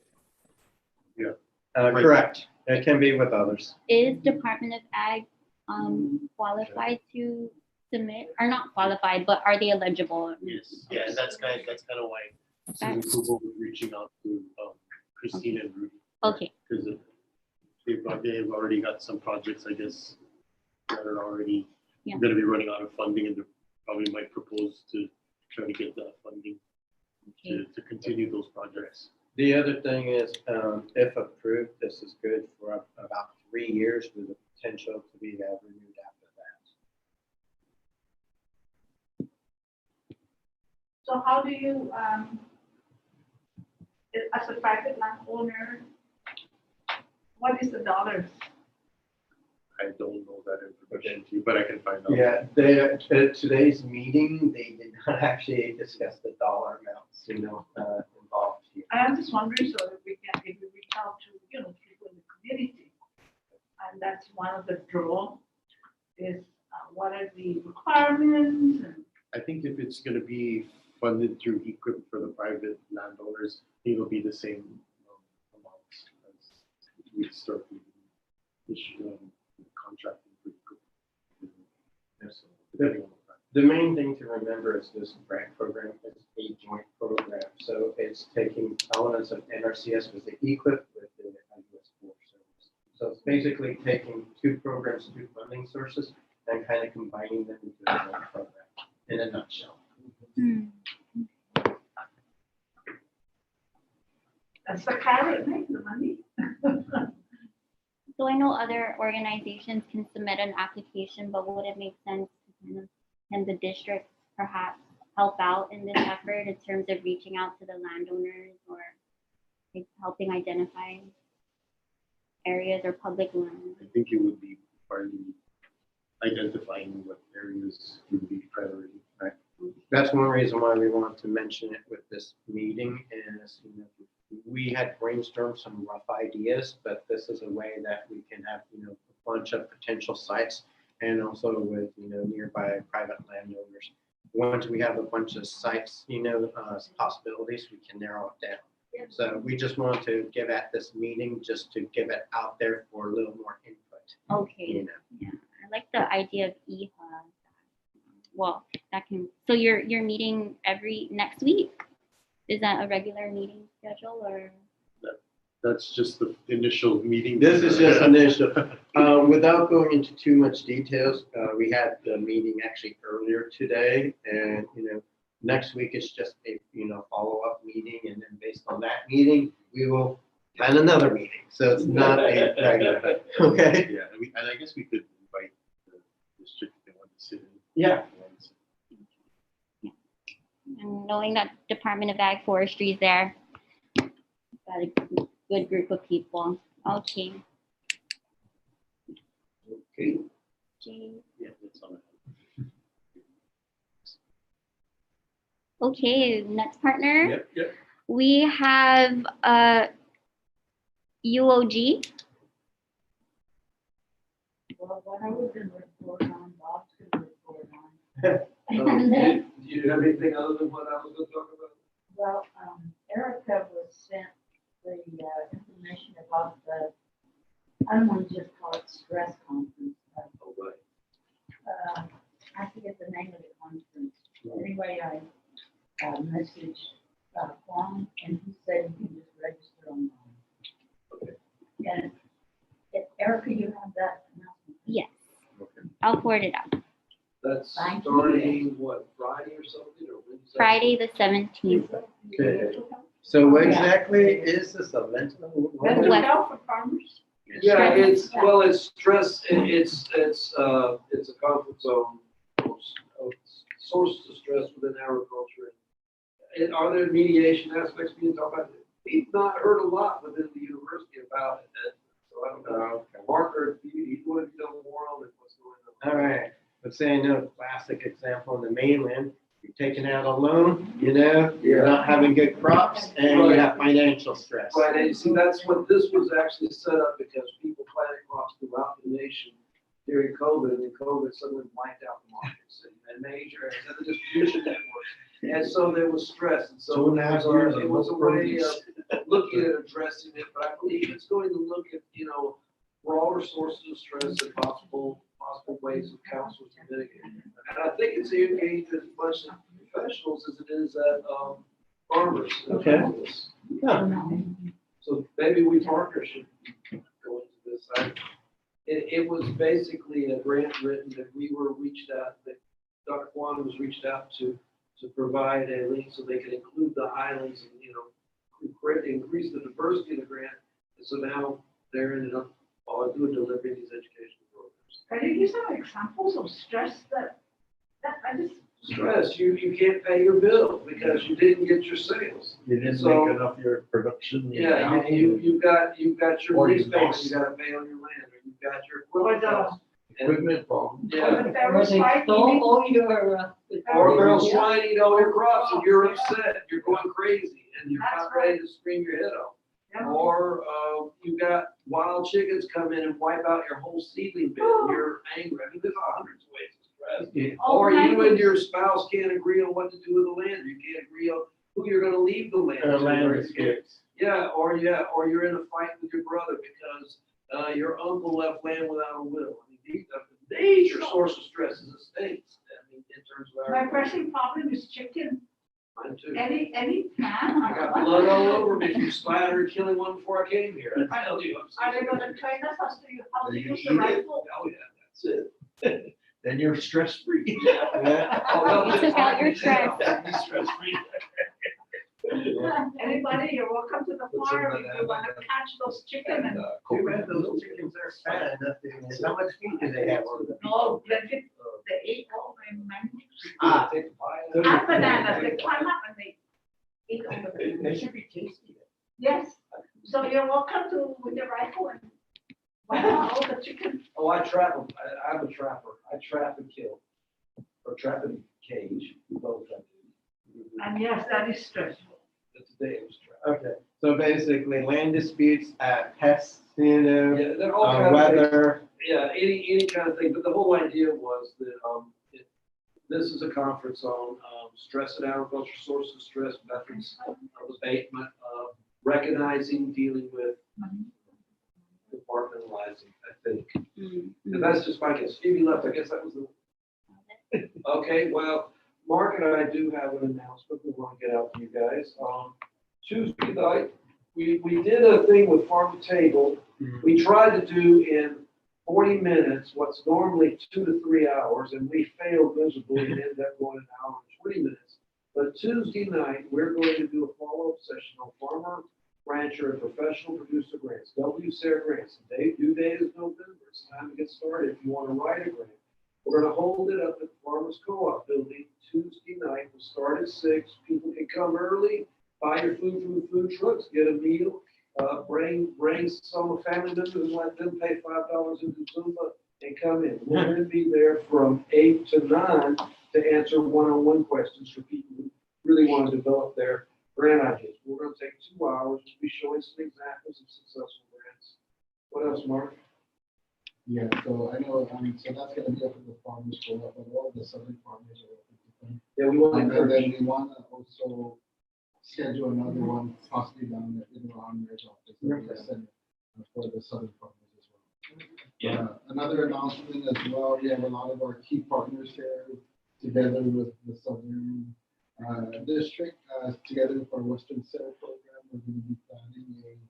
Yeah. Correct. It can be with others. Is Department of Ag qualified to submit, or not qualified, but are they eligible? Yes, yeah, and that's kind of why Susan Kugel was reaching out to Christina and Rudy. Okay. Because they've already got some projects, I guess, that are already going to be running out of funding, and they probably might propose to try to get that funding to continue those projects. The other thing is, if approved, this is good for about 3 years with the potential to be renewed after that. So how do you, as a private landowner, what is the dollars? I don't know that information, but I can find out. Yeah, at today's meeting, they did not actually discuss the dollar amounts, you know, involved here. I am just wondering so that we can, if we reach out to, you know, people in the community, and that's one of the draw is what are the requirements? And I think if it's going to be funded through equip for the private landowners, it'll be the same amounts as we start contracting for equip. The main thing to remember is this grant program is a joint program. So it's taking elements of NRCS with the equip with the US Forest Service. So it's basically taking two programs, two funding sources, and kind of combining them into a joint program in a nutshell. that's the carrot, right? The money. So I know other organizations can submit an application, but would it make sense to kind of, can the district perhaps help out in this effort in terms of reaching out to the landowners or like helping identify areas or public land? I think it would be partly identifying what areas would be priority. Right. That's one reason why we want to mention it with this meeting is, you know, we had brainstormed some rough ideas, but this is a way that we can have, you know, a bunch of potential sites and also with, you know, nearby private landowners. Once we have a bunch of sites, you know, possibilities, we can narrow it down. So we just want to give at this meeting just to give it out there for a little more input. Okay. You know. Yeah, I like the idea of EHA. Well, that can, so you're meeting next week? Is that a regular meeting schedule or? That's just the initial meeting. This is just initial. Without going into too much details, we had the meeting actually earlier today, and you know, next week is just a follow-up meening, and then based on that meeting, we will plan another meeting. So it's not a regular. Okay. Yeah, and I guess we could invite the district if they want to sit in. Yeah. And knowing that Department of Ag Forestry is there, got a good group of people. Okay. Okay. Yeah, that's all. Okay, next partner. Yep. We have UOG. Well, what I was going to report on, Bob, Do you have anything other than what I was gonna talk about? Well, Erica was sent the information about the, I don't want to just call it stress conference. Oh, right. I forget the name of the conference. Anyway, I messaged Juan, and he said you can just register online. Okay. And Erica, you have that announcement? Yes, Okay. I'll forward it out. That's Thank you. starting, what, Friday or something, or Wednesday? Friday, the 17th. Okay. So what exactly is this event? Mental health for farmers. Yeah, it's, well, it's stress, it's a conference on sources of stress within agriculture. And are there mediation aspects being talked about? We've not heard a lot within the university about it. So I don't know. Mark, or you want to know more on it, what's going on? All right, let's say I know a classic example in the mainland, you're taking out a loan, you know, you're not having good crops, and you have financial stress. Right, and you see, that's what this was actually set up because people planted crops throughout the nation during COVID, and then COVID suddenly wiped out the markets and major areas of the distribution networks. And so there was stress, and so it was a way of looking at addressing it, but I believe it's going to look at, you know, broader sources of stress and possible ways of counsel to mitigate it. And I think it's engaged as much as professionals as it is at farmers. Okay. Yeah. So maybe we partners should go into this. It was basically a grant written that we were reached out, that Dr. Kwan was reached out to provide a link so they could include the islands and, you know, increase the diversity of the grant. And so now they're ended up doing delivering these educational programs. Can you give some examples of stress that I just. Stress, you can't pay your bill because you didn't get your sales. You didn't So- make enough of your production. Yeah, you've got your Or you lease payment, lost. you gotta pay on your land, or you've got your Or equipment the- costs. And- Equipment problem. Yeah, Or all your. or they'll swine eat all your crops and you're upset, you're going crazy, and you're That's not ready to scream your head off. Or, you got wild chickens come in and wipe out your whole seedling bed, and you're angry. I mean, there's hundreds of ways to stress. Or you and your spouse can't agree on what to do with the land, or you can't agree on who you're gonna leave the land to. Land disputes. Or you're in a fight with your brother because, your uncle left land without a will. I mean, these are the major source of stress in the states, I mean, in terms of My our. pressing problem is chicken. Mine too. Any plan? I got blood all over me from splattered killing one before I came here, I tell you. Are they gonna train us as to how to You use eat the it. rifle? Oh, yeah, that's it. Then you're stress-free. Yeah. Oh, You took out your stress. stress. Stress-free. Anybody, you're welcome to the Put some farm of if that you wanna in catch those chicken and. Too bad those chickens are fat enough to, how much feed do they have on them? No, plenty, they eat all my mangoes. Ah. Take the pie. And bananas, they climb up and they eat all the bananas. They should be tasty. Yes, so you're welcome to with your rifle and wipe out all the chicken. Oh, I trap them. I'm a trapper. I trap and kill. Or trap and cage. Both I do. And yes, that is stressful. But today it was trap. Okay, so basically land disputes, pests, you know, Yeah, they're all kind of weather. Yeah, any kind of thing, but the whole idea was that, this is a conference on, stress and agriculture, sources of stress, methods of abatement, recognizing, dealing with, compartmentalizing, I think. And that's just my guess. Phoebe left, I guess that was the. Okay, well, Mark and I do have an announcement we want to get out to you guys. Tuesday night, we did a thing with Farm to Table. We tried to do in 40 minutes what's normally 2 to 3 hours, and we failed miserably and ended up going an hour and 20 minutes. But Tuesday night, we're going to do a follow-up session on farmer, rancher, and professional producer grants, WSARE grants. The due date is November. It's time to get started if you want to write a grant. We're going to hold it up at the Farmers Co-op building Tuesday night. We'll start at 6. People can come early, buy your food from the food trucks, get a meal. Bring some family members and let them pay $5 into Zumba and come in. We're going to be there from 8 to 9 to answer one-on-one questions for people who really want to develop their grant ideas. We're going to take 2 hours. We'll be showing some examples of successful grants. What else, Mark? Yeah, so I know, so that's gonna be up to the farmers for, but all the southern farmers are open to them. Yeah, we want to And then encourage. we wanna also schedule another one possibly down in Ron Mayor's office, for the southern farmers as well. Yeah. Another announcement as well, we have a lot of our key partners here together with the southern district, together with our Western Center program, we're gonna be planning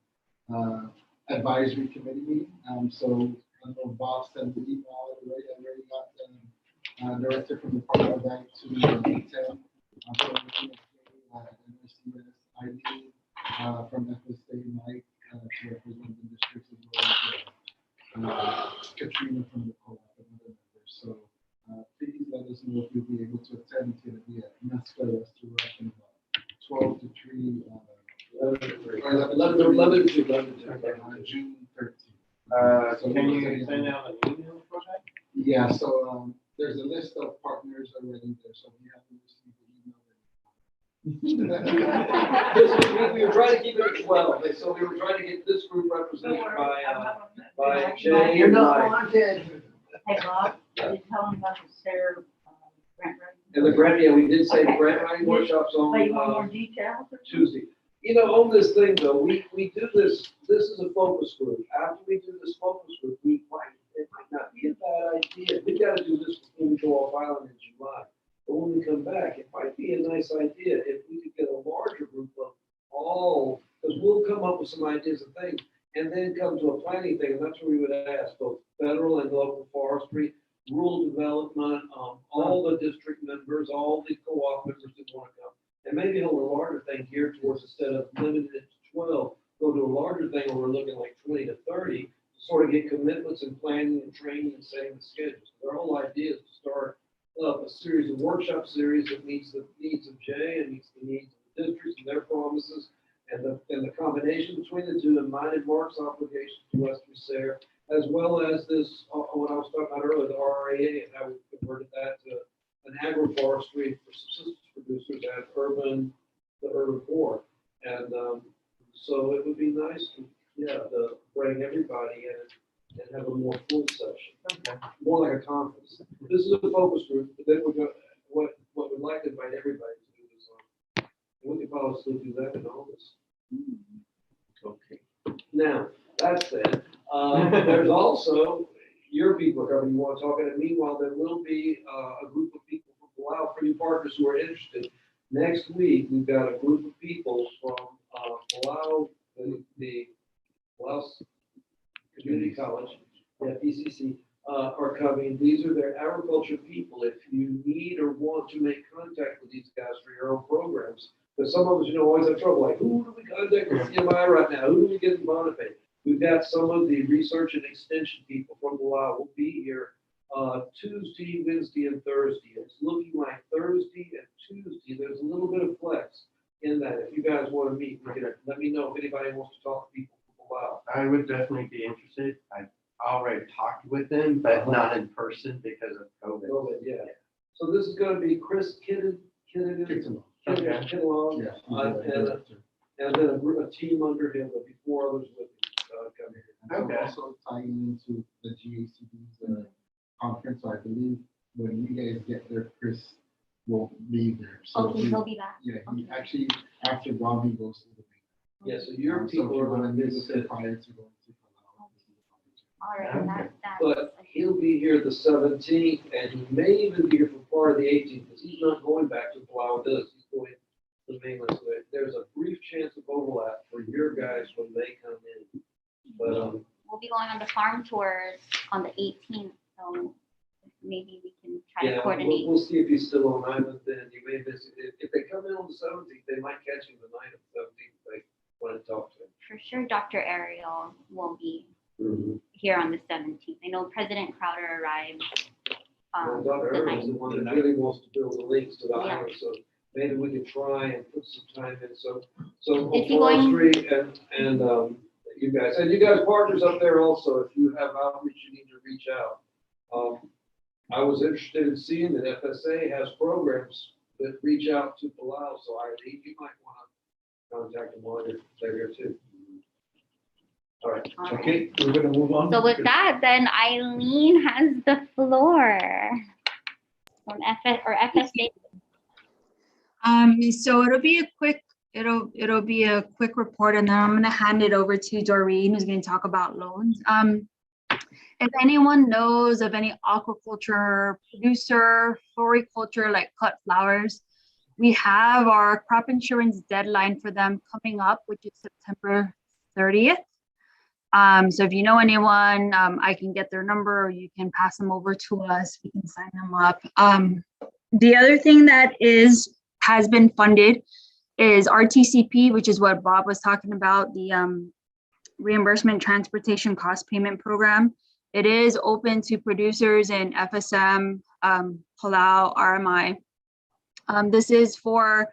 a advisory committee meeting. So I know Bob sent the email already, I already got the director from the Department of Bank to attend. So we're looking at NRCS, ID, from FSA, Mike, to represent the districts as well as Katrina from the co-op and other members. So please let us know if you'll be able to attend. It's gonna be at Mesca Restaurant from about 12 to 3. 11 to 11. June 13th. Can you send out an email for that? Yeah, so there's a list of partners already there, so we haven't received the email. We were trying to keep it at 12, so we were trying to get this group represented by Jay. You're and not by- wanted. Hey, Bob, did you tell them about the Sarah grant writing? And the grant, yeah, we did say the Okay. grant writing workshops on But you want more details? Tuesday. You know, on this thing though, we do this is a focus group. After we do this focus group, it might not be a bad idea. We gotta do this before we go off island in July. But when we come back, it might be a nice idea if we could get a larger group of all, because we'll come up with some ideas and things, and then come to a planning thing, and that's where we would ask both federal and local forestry, rural development, all the district members, all the co-op members that want to come. And maybe hold a larger thing geared towards, instead of limited it to 12, go to a larger thing where we're looking like 20 to 30, to sort of get commitments and planning and training and setting the schedules. Their whole idea is to start up a series of workshop series that meets the needs of Jay and meets the needs of the districts and their promises, and the combination between the two, and mine and Mark's obligation to Western Sarah, as well as this, what I was talking about earlier, the RAA, and how we converted that to an agroforestry for subsistence producers and the urban core. And so it would be nice to bring everybody in and have a more full session. More like a conference. This is a focus group, but then we're going, what we'd like to invite everybody to do is, we could probably do that in August. Okay. Now, that said, there's also, your people are coming, you want to talk, and meanwhile, there will be a group of people from Palau, for you partners who are interested. Next week, we've got a group of people from Palau, the Palau Community College, PCC, are coming. These are their agriculture people. If you need or want to make contact with these guys for your own programs, because some of us, always have trouble, like, who do we contact with CMI right now? Who do we get in Bonifay? We've got some of the research and extension people from Palau will be here Tuesday, Wednesday, and Thursday. It's looking like Thursday and Tuesday. There's a little bit of flex in that. If you guys want to meet, let me know if anybody wants to talk to people from Palau. I would definitely be interested. I've already talked with them, but not in person because of COVID. COVID, yeah. So this is going to be Chris Kittilong, Okay. and then a team under him, there'll be 4 others with him coming in. And we're also tying into the GACD's conference, so I believe when you guys get there, Chris will be there. So Okay, he'll be back. Yeah, he actually, after Bobby goes to the meeting. Yeah, so your So if people you are want going to to meet with visit. him prior to going to Palau, this is the opportunity. All right, that's. But he'll be here the 17th, and he may even be here for part of the 18th, because he's not going back to Palau with us. He's going to the mainland. So there's a brief chance of overlap for your guys when they come in. But We'll be going on the farm tours on the 18th, so maybe we can try to yeah, coordinate. we'll see if he's still on island then. You may miss it. If they come in on the 17th, they might catch him the night of the 17th if they want to talk to him. For sure, Dr. Ariel will be here on the 17th. I know President Crowder arrived. Well, Dr. the Irwin's the 19th. one that really wants to build the links to the Yeah. island, so maybe we can try and put some time in. So Is he going- forestry and you guys partners up there also, if you have outreach, you need to reach out. I was interested in seeing that FSA has programs that reach out to Palau, so I think you might want to contact them while they're here too. All right, okay, we're gonna move on. So with that, then Eileen has the floor from FSA. So it'll be a quick report, and then I'm gonna hand it over to Doreen, who's gonna talk about loans. If anyone knows of any aquaculture producer, floriculture, like cut flowers, we have our crop insurance deadline for them coming up, which is September 30th. So if you know anyone, I can get their number, or you can pass them over to us. We can sign them up. The other thing that has been funded is RTCP, which is what Bob was talking about, the reimbursement transportation cost payment program. It is open to producers in FSM, Palau, RMI. This is for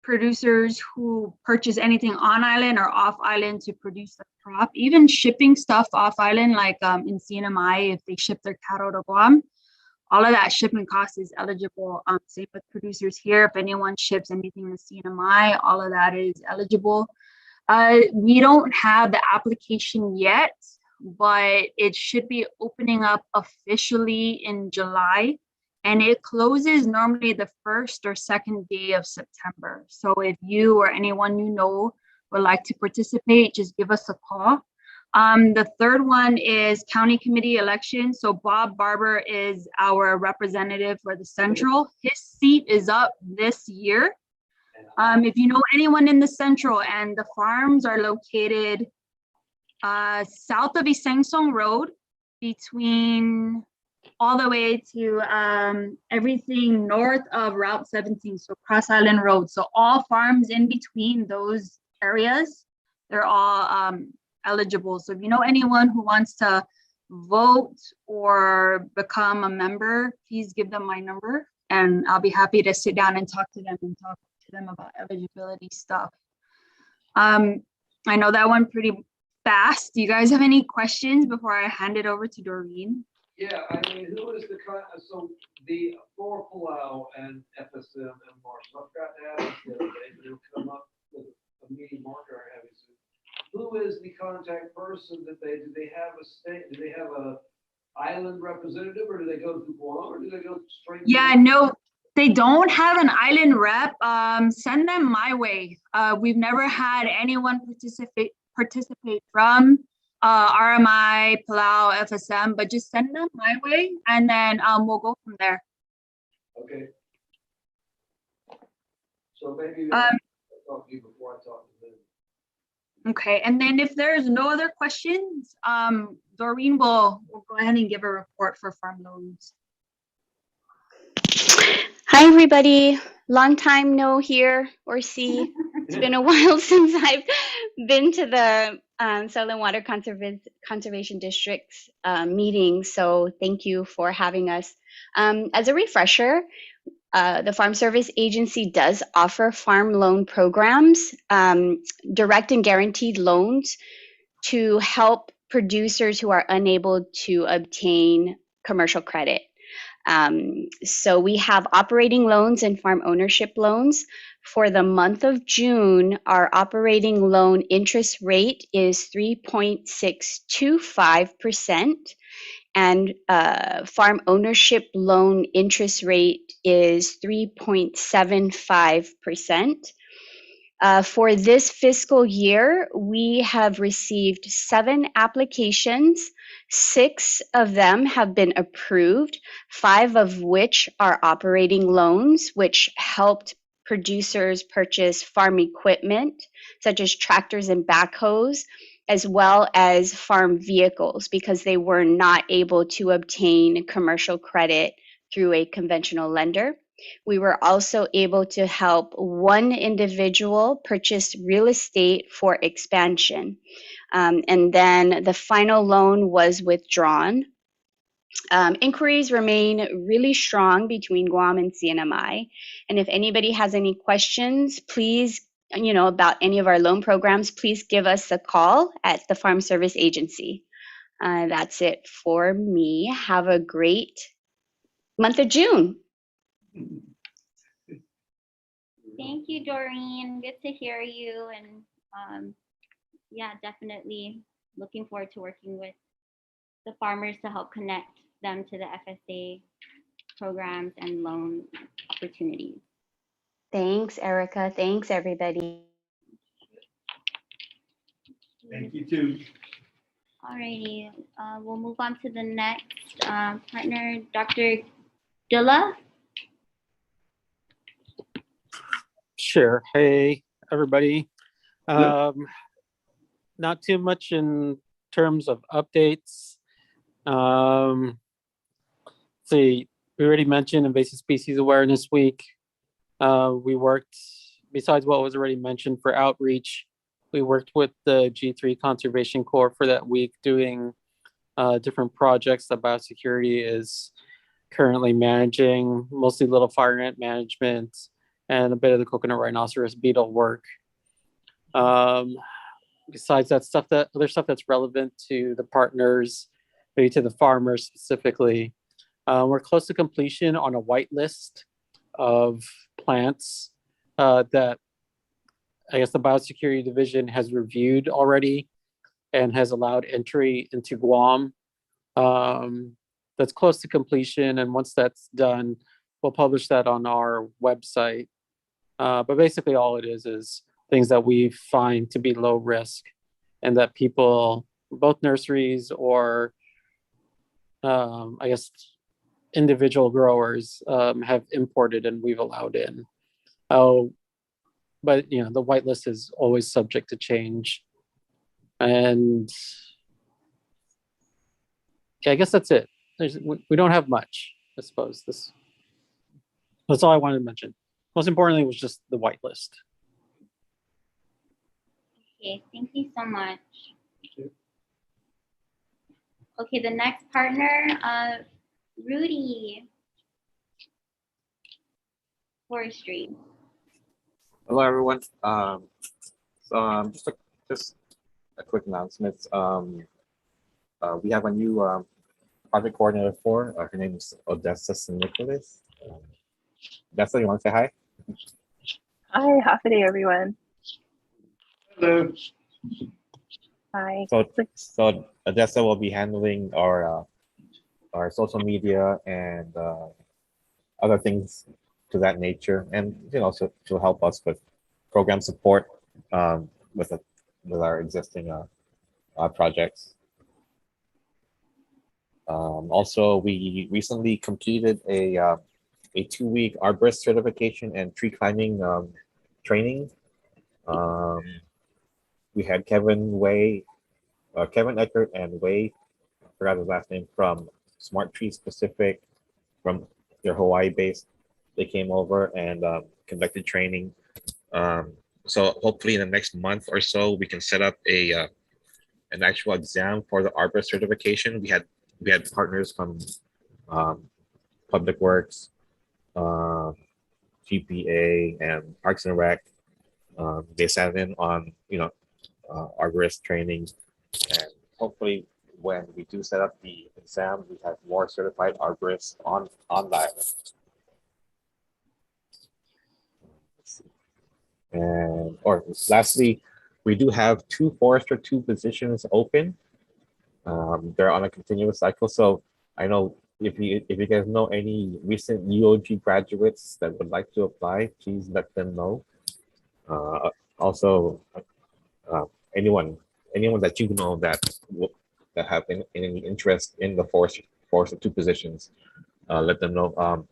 producers who purchase anything on island or off island to produce the crop, even shipping stuff off island, like in CNMI, if they ship their cattle to Guam, all of that shipping cost is eligible. Same with producers here. If anyone ships anything to CNMI, all of that is eligible. We don't have the application yet, but it should be opening up officially in July, and it closes normally the first or second day of September. So if you or anyone you know would like to participate, just give us a call. The third one is county committee election. So Bob Barber is our representative for the Central. His seat is up this year. If you know anyone in the Central, and the farms are located south of Isangsong Road, between all the way to everything north of Route 17, so Cross Island Road. So all farms in between those areas, they're all eligible. So if you know anyone who wants to vote or become a member, please give them my number, and I'll be happy to sit down and talk to them about eligibility stuff. I know that went pretty fast. Do you guys have any questions before I hand it over to Doreen? Yeah, I mean, who is so the for Palau and FSM and Marshall, I've got to ask the other day, but it'll come up with a meeting marker I have. Who is the contact person do they have a state, do they have a island representative, or do they go to Guam, or do they go straight? Yeah, no, they don't have an island rep. Send them my way. We've never had anyone participate from RMI, Palau, FSM, but just send them my way, and then we'll go from there. Okay. So maybe I'll talk to you before I talk to them. Okay, and then if there's no other questions, Doreen will go ahead and give a report for farm loans. Hi, everybody. Long time no hear or see. It's been a while since I've been to the Southern Water Conservation District's meeting, so thank you for having us. As a refresher, the Farm Service Agency does offer farm loan programs, direct and guaranteed loans to help producers who are unable to obtain commercial credit. So we have operating loans and farm ownership loans. For the month of June, our operating loan interest rate is 3.625%, and farm ownership loan interest rate is 3.75%. For this fiscal year, we have received 7 applications. 6 of them have been approved, 5 of which are operating loans, which helped producers purchase farm equipment, such as tractors and backhoes, as well as farm vehicles, because they were not able to obtain commercial credit through a conventional lender. We were also able to help one individual purchase real estate for expansion. And then the final loan was withdrawn. Inquiries remain really strong between Guam and CNMI. And if anybody has any questions, please, about any of our loan programs, please give us a call at the Farm Service Agency. That's it for me. Have a great month of June. Thank you, Doreen. Good to hear you. And yeah, definitely looking forward to working with the farmers to help connect them to the FSA programs and loan opportunities. Thanks, Erica. Thanks, everybody. Thank you too. Alrighty, we'll move on to the next partner, Dr. Dilla. Sure. Hey, everybody. Not too much in terms of updates. Let's see, we already mentioned Invasive Species Awareness Week. We worked, besides what was already mentioned for outreach, we worked with the G3 Conservation Corps for that week doing different projects that biosecurity is currently managing, mostly little fire ant management and a bit of the coconut rhinoceros beetle work. Besides that stuff, that other stuff that's relevant to the partners, maybe to the farmers specifically, we're close to completion on a whitelist of plants that I guess the biosecurity division has reviewed already and has allowed entry into Guam. That's close to completion, and once that's done, we'll publish that on our website. But basically all it is things that we find to be low risk and that people, both nurseries or I guess individual growers have imported and we've allowed in. Oh, but you know, the whitelist is always subject to change. And yeah, I guess that's it. We don't have much, I suppose. That's all I wanted to mention. Most importantly was just the whitelist. Okay, thank you so much. Okay, the next partner, Rudy. Forestry. Hello, everyone. Just a quick announcement. We have a new project coordinator for. Her name is Odessa Nicholas. Odessa, you want to say hi? Hi, half a day, everyone. Hello. Hi. So Odessa will be handling our social media and other things to that nature, and so she'll help us with program support with our existing projects. Also, we recently completed a 2-week arborist certification and tree climbing training. We had Kevin Eckert and Wei, I forgot his last name, from Smart Tree Specific, from their Hawaii base. They came over and conducted training. So hopefully in the next month or so, we can set up an actual exam for the arborist certification. We had partners from Public Works, GPA, and Parks and Rec. They sat in on arborist training, and hopefully when we do set up the exam, we have more certified arborists on the island. And lastly, we do have 2 Forester 2 positions open. They're on a continuous cycle. So I know if you guys know any recent UOG graduates that would like to apply, please let them know. Also, anyone that you know that have any interest in the Forester 2 positions, let them know.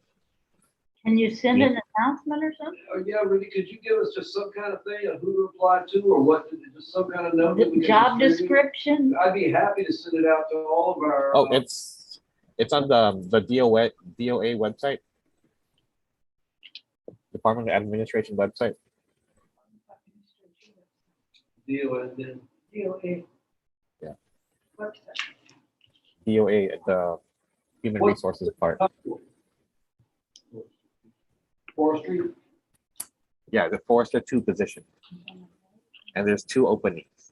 Can you send an announcement or something? Oh, yeah, Rudy, could you give us just some kind of thing of who to apply to or what, just some kind of note? that we The can job distribute? description? I'd be happy to send it out to all of our. Oh, it's on the DOA website, Department of Administration website. DOA, then. DOA. Yeah. Website. DOA, the Human Resources part. Forestry. Yeah, the Forester 2 position, and there's 2 openings,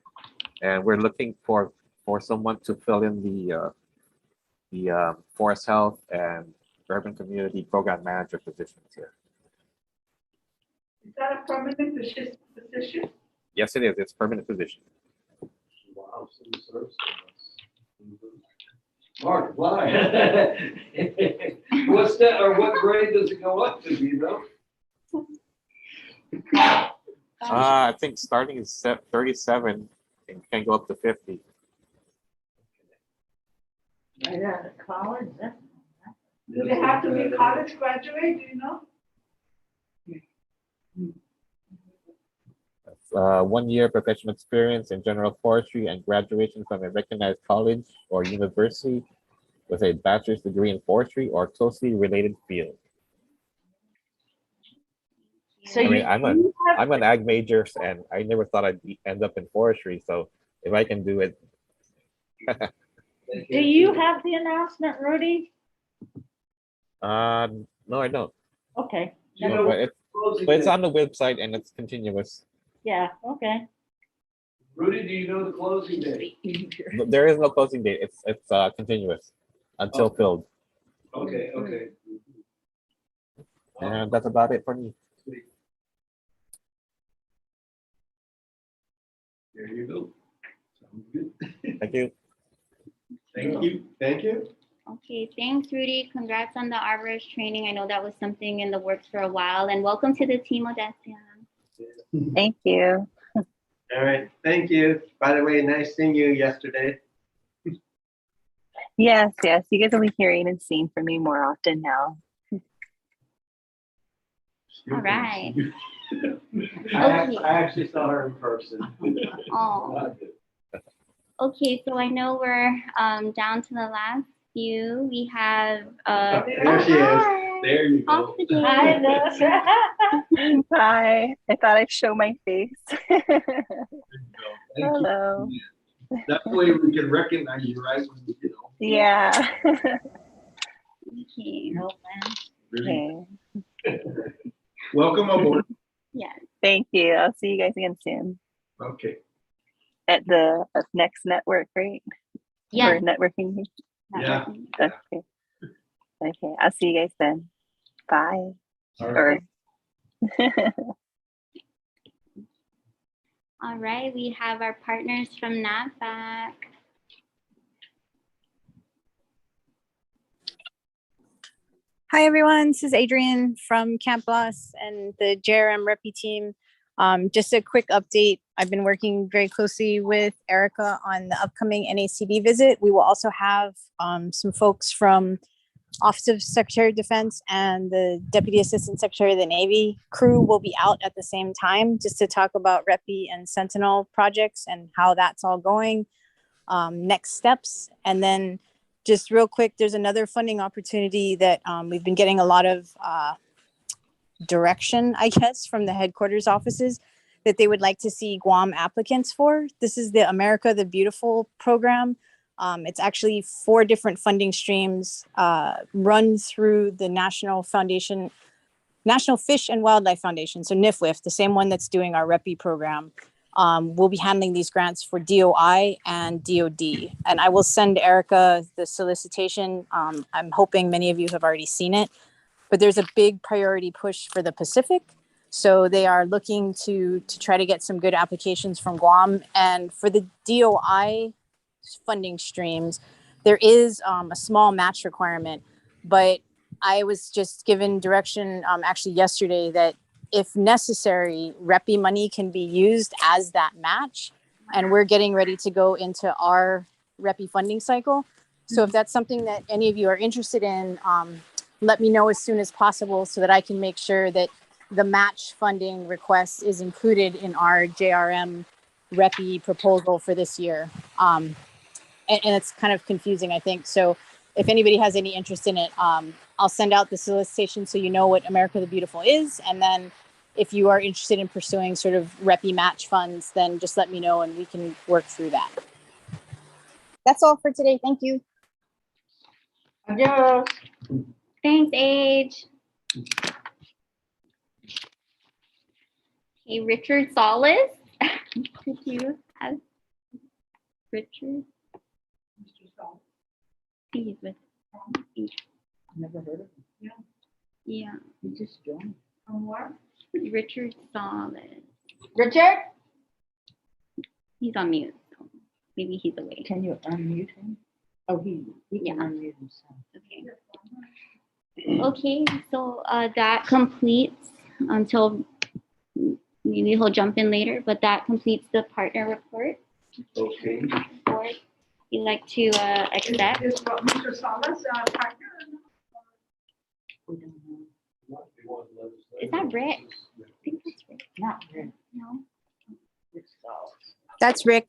and we're looking for someone to fill in the forest health and urban community program manager positions here. Is that a permanent position? Yes, it is. It's a permanent position. civil service. Mark, why? What's that, or what grade does it go up to, do you know? I think starting is 37 and can go up to 50. Right out of college, Do they have to be college graduate, do you know? 1 year professional experience in general forestry and graduation from a recognized college or university with a bachelor's degree in forestry or closely related field. So I mean, you I'm an ag major and I never thought end up in forestry. So if I can do it. Do you have the announcement, Rudy? No, I don't. Okay, You No, know, but it's on the website and it's continuous. yeah, okay. Rudy, do you know the closing date? There is no closing date. It's continuous until filled. Okay, okay. And that's about it for me. There you go. Sounds good. Thank you. Thank you. Thank you. Okay, thanks, Rudy. Congrats on the arborist training. I know that was something in the works for a while. And welcome to the team, Odessa. Thank you. All right, thank you. By the way, nice seeing you yesterday. Yes, yes. You guys will be hearing and seeing from me more often now. All right. I actually saw her in person. Oh. Okay, so I know we're down to the last few. We have There she is. hi. There you go. Off the day. Hi, Liz. Hi. I thought I'd show my face. Thank you. Hello. That way we can recognize you, right? When you know. Yeah. Okay. Really. Okay. Welcome aboard. Yeah. Thank you. I'll see you guys again soon Okay. at the next network, right? Yeah. Or networking. Yeah. Okay. Okay. I'll see you guys then. Bye. All right. Or All right, we have our partners from NAVFAC. Hi, everyone. This is Adrienne from Camp Bloss and the JRM Repi team. Just a quick update. I've been working very closely with Erica on the upcoming NACD visit. We will also have some folks from Office of Secretary of Defense and the Deputy Assistant Secretary of the Navy crew will be out at the same time just to talk about Repi and Sentinel projects and how that's all going, next steps. And then just real quick, there's another funding opportunity that we've been getting a lot of direction, I guess, from the headquarters offices that they would like to see Guam applicants for. This is the America the Beautiful program. It's actually 4 different funding streams run through the National Fish and Wildlife Foundation, so NIFWIF, the same one that's doing our REPI program. We'll be handling these grants for DOI and DOD. And I will send Erica the solicitation. I'm hoping many of you have already seen it, but there's a big priority push for the Pacific. So they are looking to try to get some good applications from Guam. And for the DOI funding streams, there is a small match requirement, but I was just given direction actually yesterday that if necessary, REPI money can be used as that match. And we're getting ready to go into our REPI funding cycle. So if that's something that any of you are interested in, let me know as soon as possible so that I can make sure that the match funding request is included in our JRM REPI proposal for this year. And it's kind of confusing, I think. So if anybody has any interest in it, I'll send out the solicitation so you know what America the Beautiful is. And then if you are interested in pursuing sort of REPI match funds, then just let me know and we can work through that. That's all for today. Thank you. Adios. Thanks, Age. Okay, Richard Solis. Did you have Richard? He's with Never heard of him. yeah. He just joined. From where? Richard Solis. Richard? He's on mute. maybe he's away. Can you unmute him? Oh, he Yeah. can unmute himself. Okay. Okay, so that completes until maybe he'll jump in later, but that completes the partner report. Okay. Board, you'd like to accept? Is what Mr. Salas, partner? We don't know. Is that Rick? I think that's Rick. Not really. No, It's solid. That's Rick.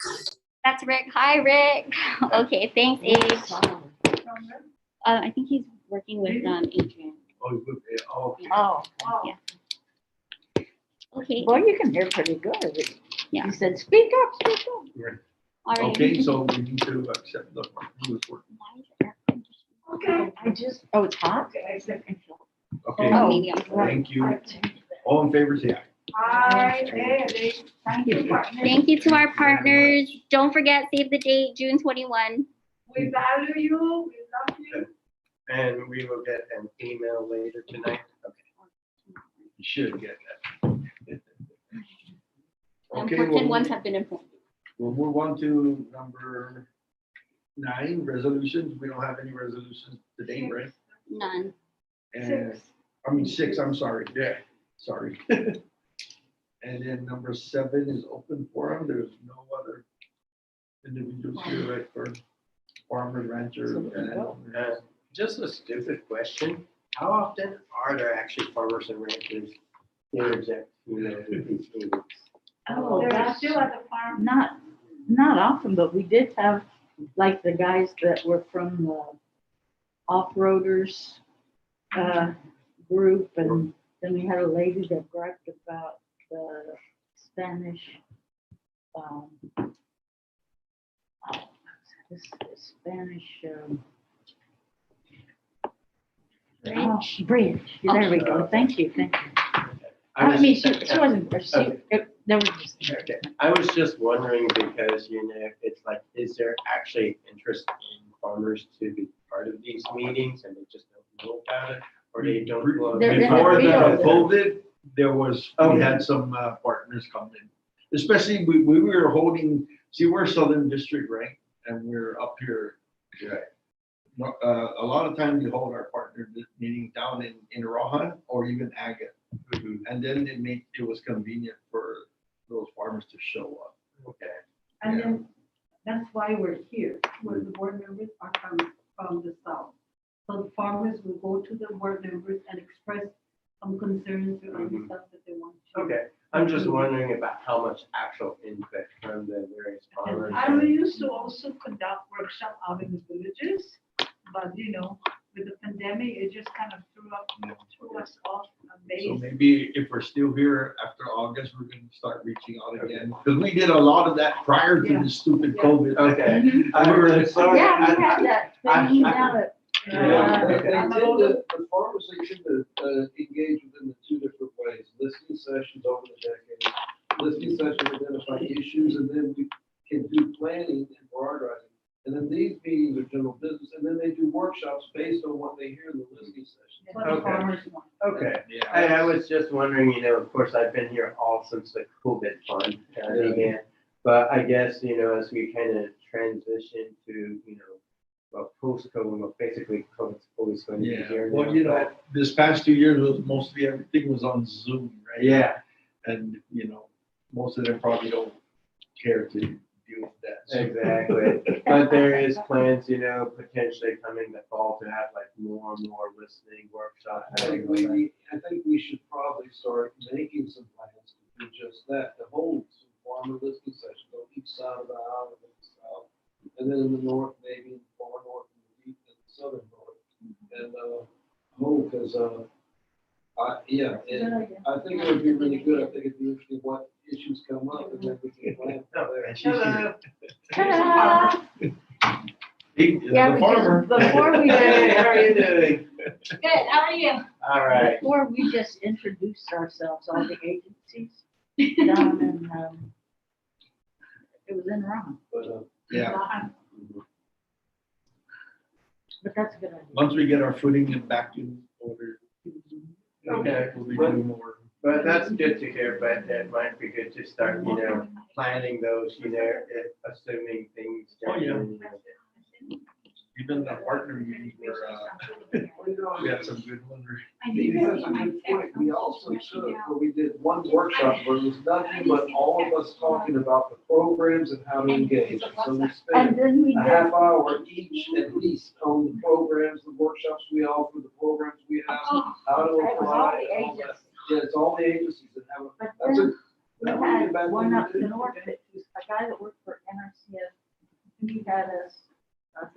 that's Rick. Hi, Rick. Okay, thanks, Abe. Solid. I think he's working with Adrian. Oh, good. Okay. Oh, Yeah. Okay. boy, you can hear pretty good. Yeah. He said, speak up, speak up. All right. Okay, so we need to accept the partner report. Okay. I just, oh, it's hot? Okay, Oh, Maybe I'm sorry. thank you. All in favor, say aye. Thank you, partner. Thank you to our partners. Don't forget, save the date, June 21. We value you, we love you. And we will get an email later tonight. Okay. You should get that. Okay, Important ones have been informed. we'll move on to number 9, resolutions. We don't have any resolutions today, right? None. And, I mean, 6, I'm sorry. Yeah, sorry. And then number 7 is open forum. There's no other individuals here, right, for farmers, ranchers. and- Just a stupid question. How often are there actually farmers and ranchers interject, with these meetings? Oh, They're that's still at the farm. not often, but we did have, like, the guys that were from the off-roaders group, and then we had a lady that griped about the Spanish, this Spanish, bridge. There we go. Thank you, thank you. I mean, she wasn't, there was just. Okay. I was just wondering because, it's like, is there actually interest in farmers to be part of these meetings and they just don't know about it? Or they don't know? Before the There- COVID, there was, we Okay. had some partners come in. Especially, we were holding, see, we're Southern District, right? And we're up here. Right. A lot of times we hold our partner meetings down in Rohan or even Agate. And then it was convenient for those farmers to show up. Okay. And then that's why we're here, where the board members are from the south. So the farmers will go to the board members and express some concerns or other stuff that they want to. Okay. I'm just wondering about how much actual input from the various farmers. And we used to also conduct workshops out in the villages, but with the pandemic, it just kind of threw us off a base. So maybe if we're still here after August, we're gonna start reaching out again. Because we did a lot of that prior to the stupid COVID. Okay. Mhm. I'm sorry. Yeah, we had that thing down at. Yeah. They tend to, the farmers, they tend to engage within the 2 different ways, listening sessions over the decades. Listening sessions identify issues, and then we can do planning and prioritizing. And then these meetings are general business, and then they do workshops based on what they hear in the listening session. What the Okay. farmers want. Okay. Yeah. I was just wondering, of course, I've been here all since the COVID fund began. But I guess, as we kind of transition to, post-COVID, well, basically COVID's always going to be Yeah, here. well, now, this past 2 years was mostly everything was on Zoom, right? Yeah, And, most of them probably don't care to deal with that. So- exactly. But there is plans, potentially coming the fall to have like more and more listening workshops. I think we should probably start making some plans to do just that, to hold some farmer listening sessions on each side of the island in the south. And then in the north, maybe far north and the east and the southern north. And, because, I think it would be really good. I think it'd be interesting what issues come up and then we can plan for that. And she's here. Ta-da! The Yeah, farmer. because before we, Hey, how are you doing? good, how are you? All right. Before we just introduced ourselves, all the agencies down in, it was in Rome, But, Yeah, but that's a good idea. once we get our footing and back in order, Okay. we'll be doing more. But that's good to hear, but it might be good to start, planning those, assuming things. Even the partner meeting where, we had some good ones. I He think has a good point. We also took, where we did one workshop where it was nothing but all of us talking about the programs and how to engage. So we And spent then we a did. half hour each at least on the programs, the workshops we offer, the programs we have, how to It was all apply. the and all that. agencies. Yeah, it's all the agencies that have, But that's a, then we that would be a had bad one thing up to do. north, that was a guy that worked for NRCS. He had us,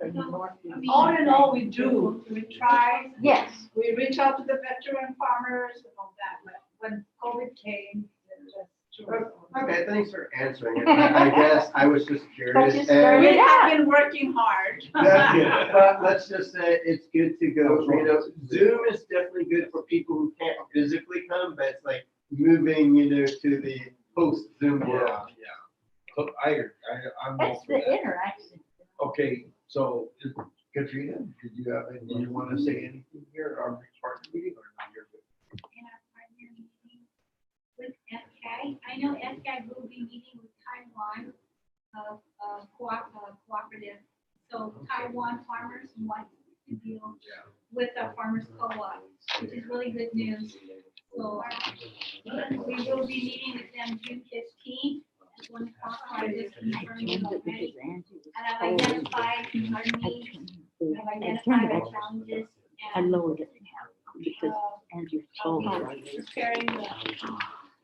the north. all in all, we do, we try. Yes. We reach out to the veteran farmers and all that, but when COVID came, it just. Okay, thanks for answering it. I guess I was just curious. you and- started- We have been working hard. That's good. But let's just say it's good to go. Zoom is definitely good for people who can't physically come, but it's like moving, to the post Zoom world. Yeah. So I'm all It's for the that. interaction. Okay, so Katrina, did you have, do you want to say anything here at our next partner meeting or not? You're good? In our partner meeting with SCI. I know SCI will be meeting with Taiwan cooperative. So Taiwan farmers want to deal with our farmers co-op, which is really good news. So we will be meeting with them June 15th at 1 o'clock. I just confirmed it already. And I've identified our needs, I've identified our challenges. And lowered it because Andrew told preparing the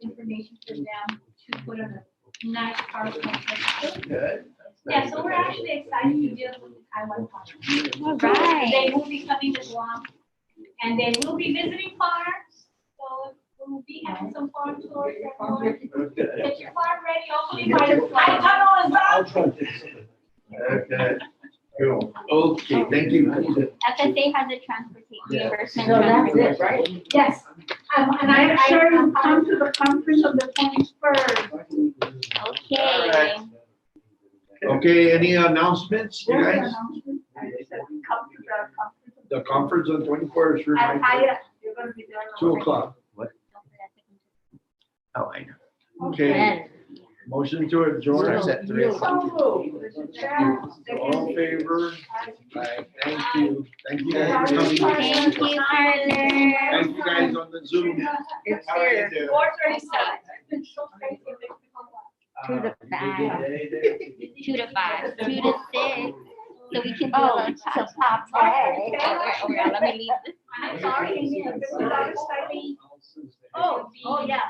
information for them to put on a nice PowerPoint. Good. Yeah, so we're actually excited to deal with the Taiwan farmers. All right. They will be coming to Guam and they will be visiting farms. So we'll be having some farm tours. Everyone. Get your farm ready, hopefully by the tunnel is I'll up. try to get something. Okay, cool. Okay, thank you. FSA has a transportation reimbursement. So that's program. it, right? Yes, and I'm sure you'll come to the conference on the 21st. Okay. Okay, any announcements, you There's an guys? announcement. I said, come to the conference. The conference on 24th, sure. At Hyatt, you're gonna be there. 2:00. Oh, I know. Okay, motion to adjourn. Starts at 3 o'clock. All in favor? Aye, thank you. Thank you guys for coming. Thank you, partner. Thank you guys on the Zoom. It's How are you here. doing? 4:37. It's been so crazy. It makes me go, To the back. 2 to 5, 2 to 6. So we can do a Oh, little it's chat. a pop. Okay, let me leave this. I'm sorry, it's a bit without a study. Oh, yeah.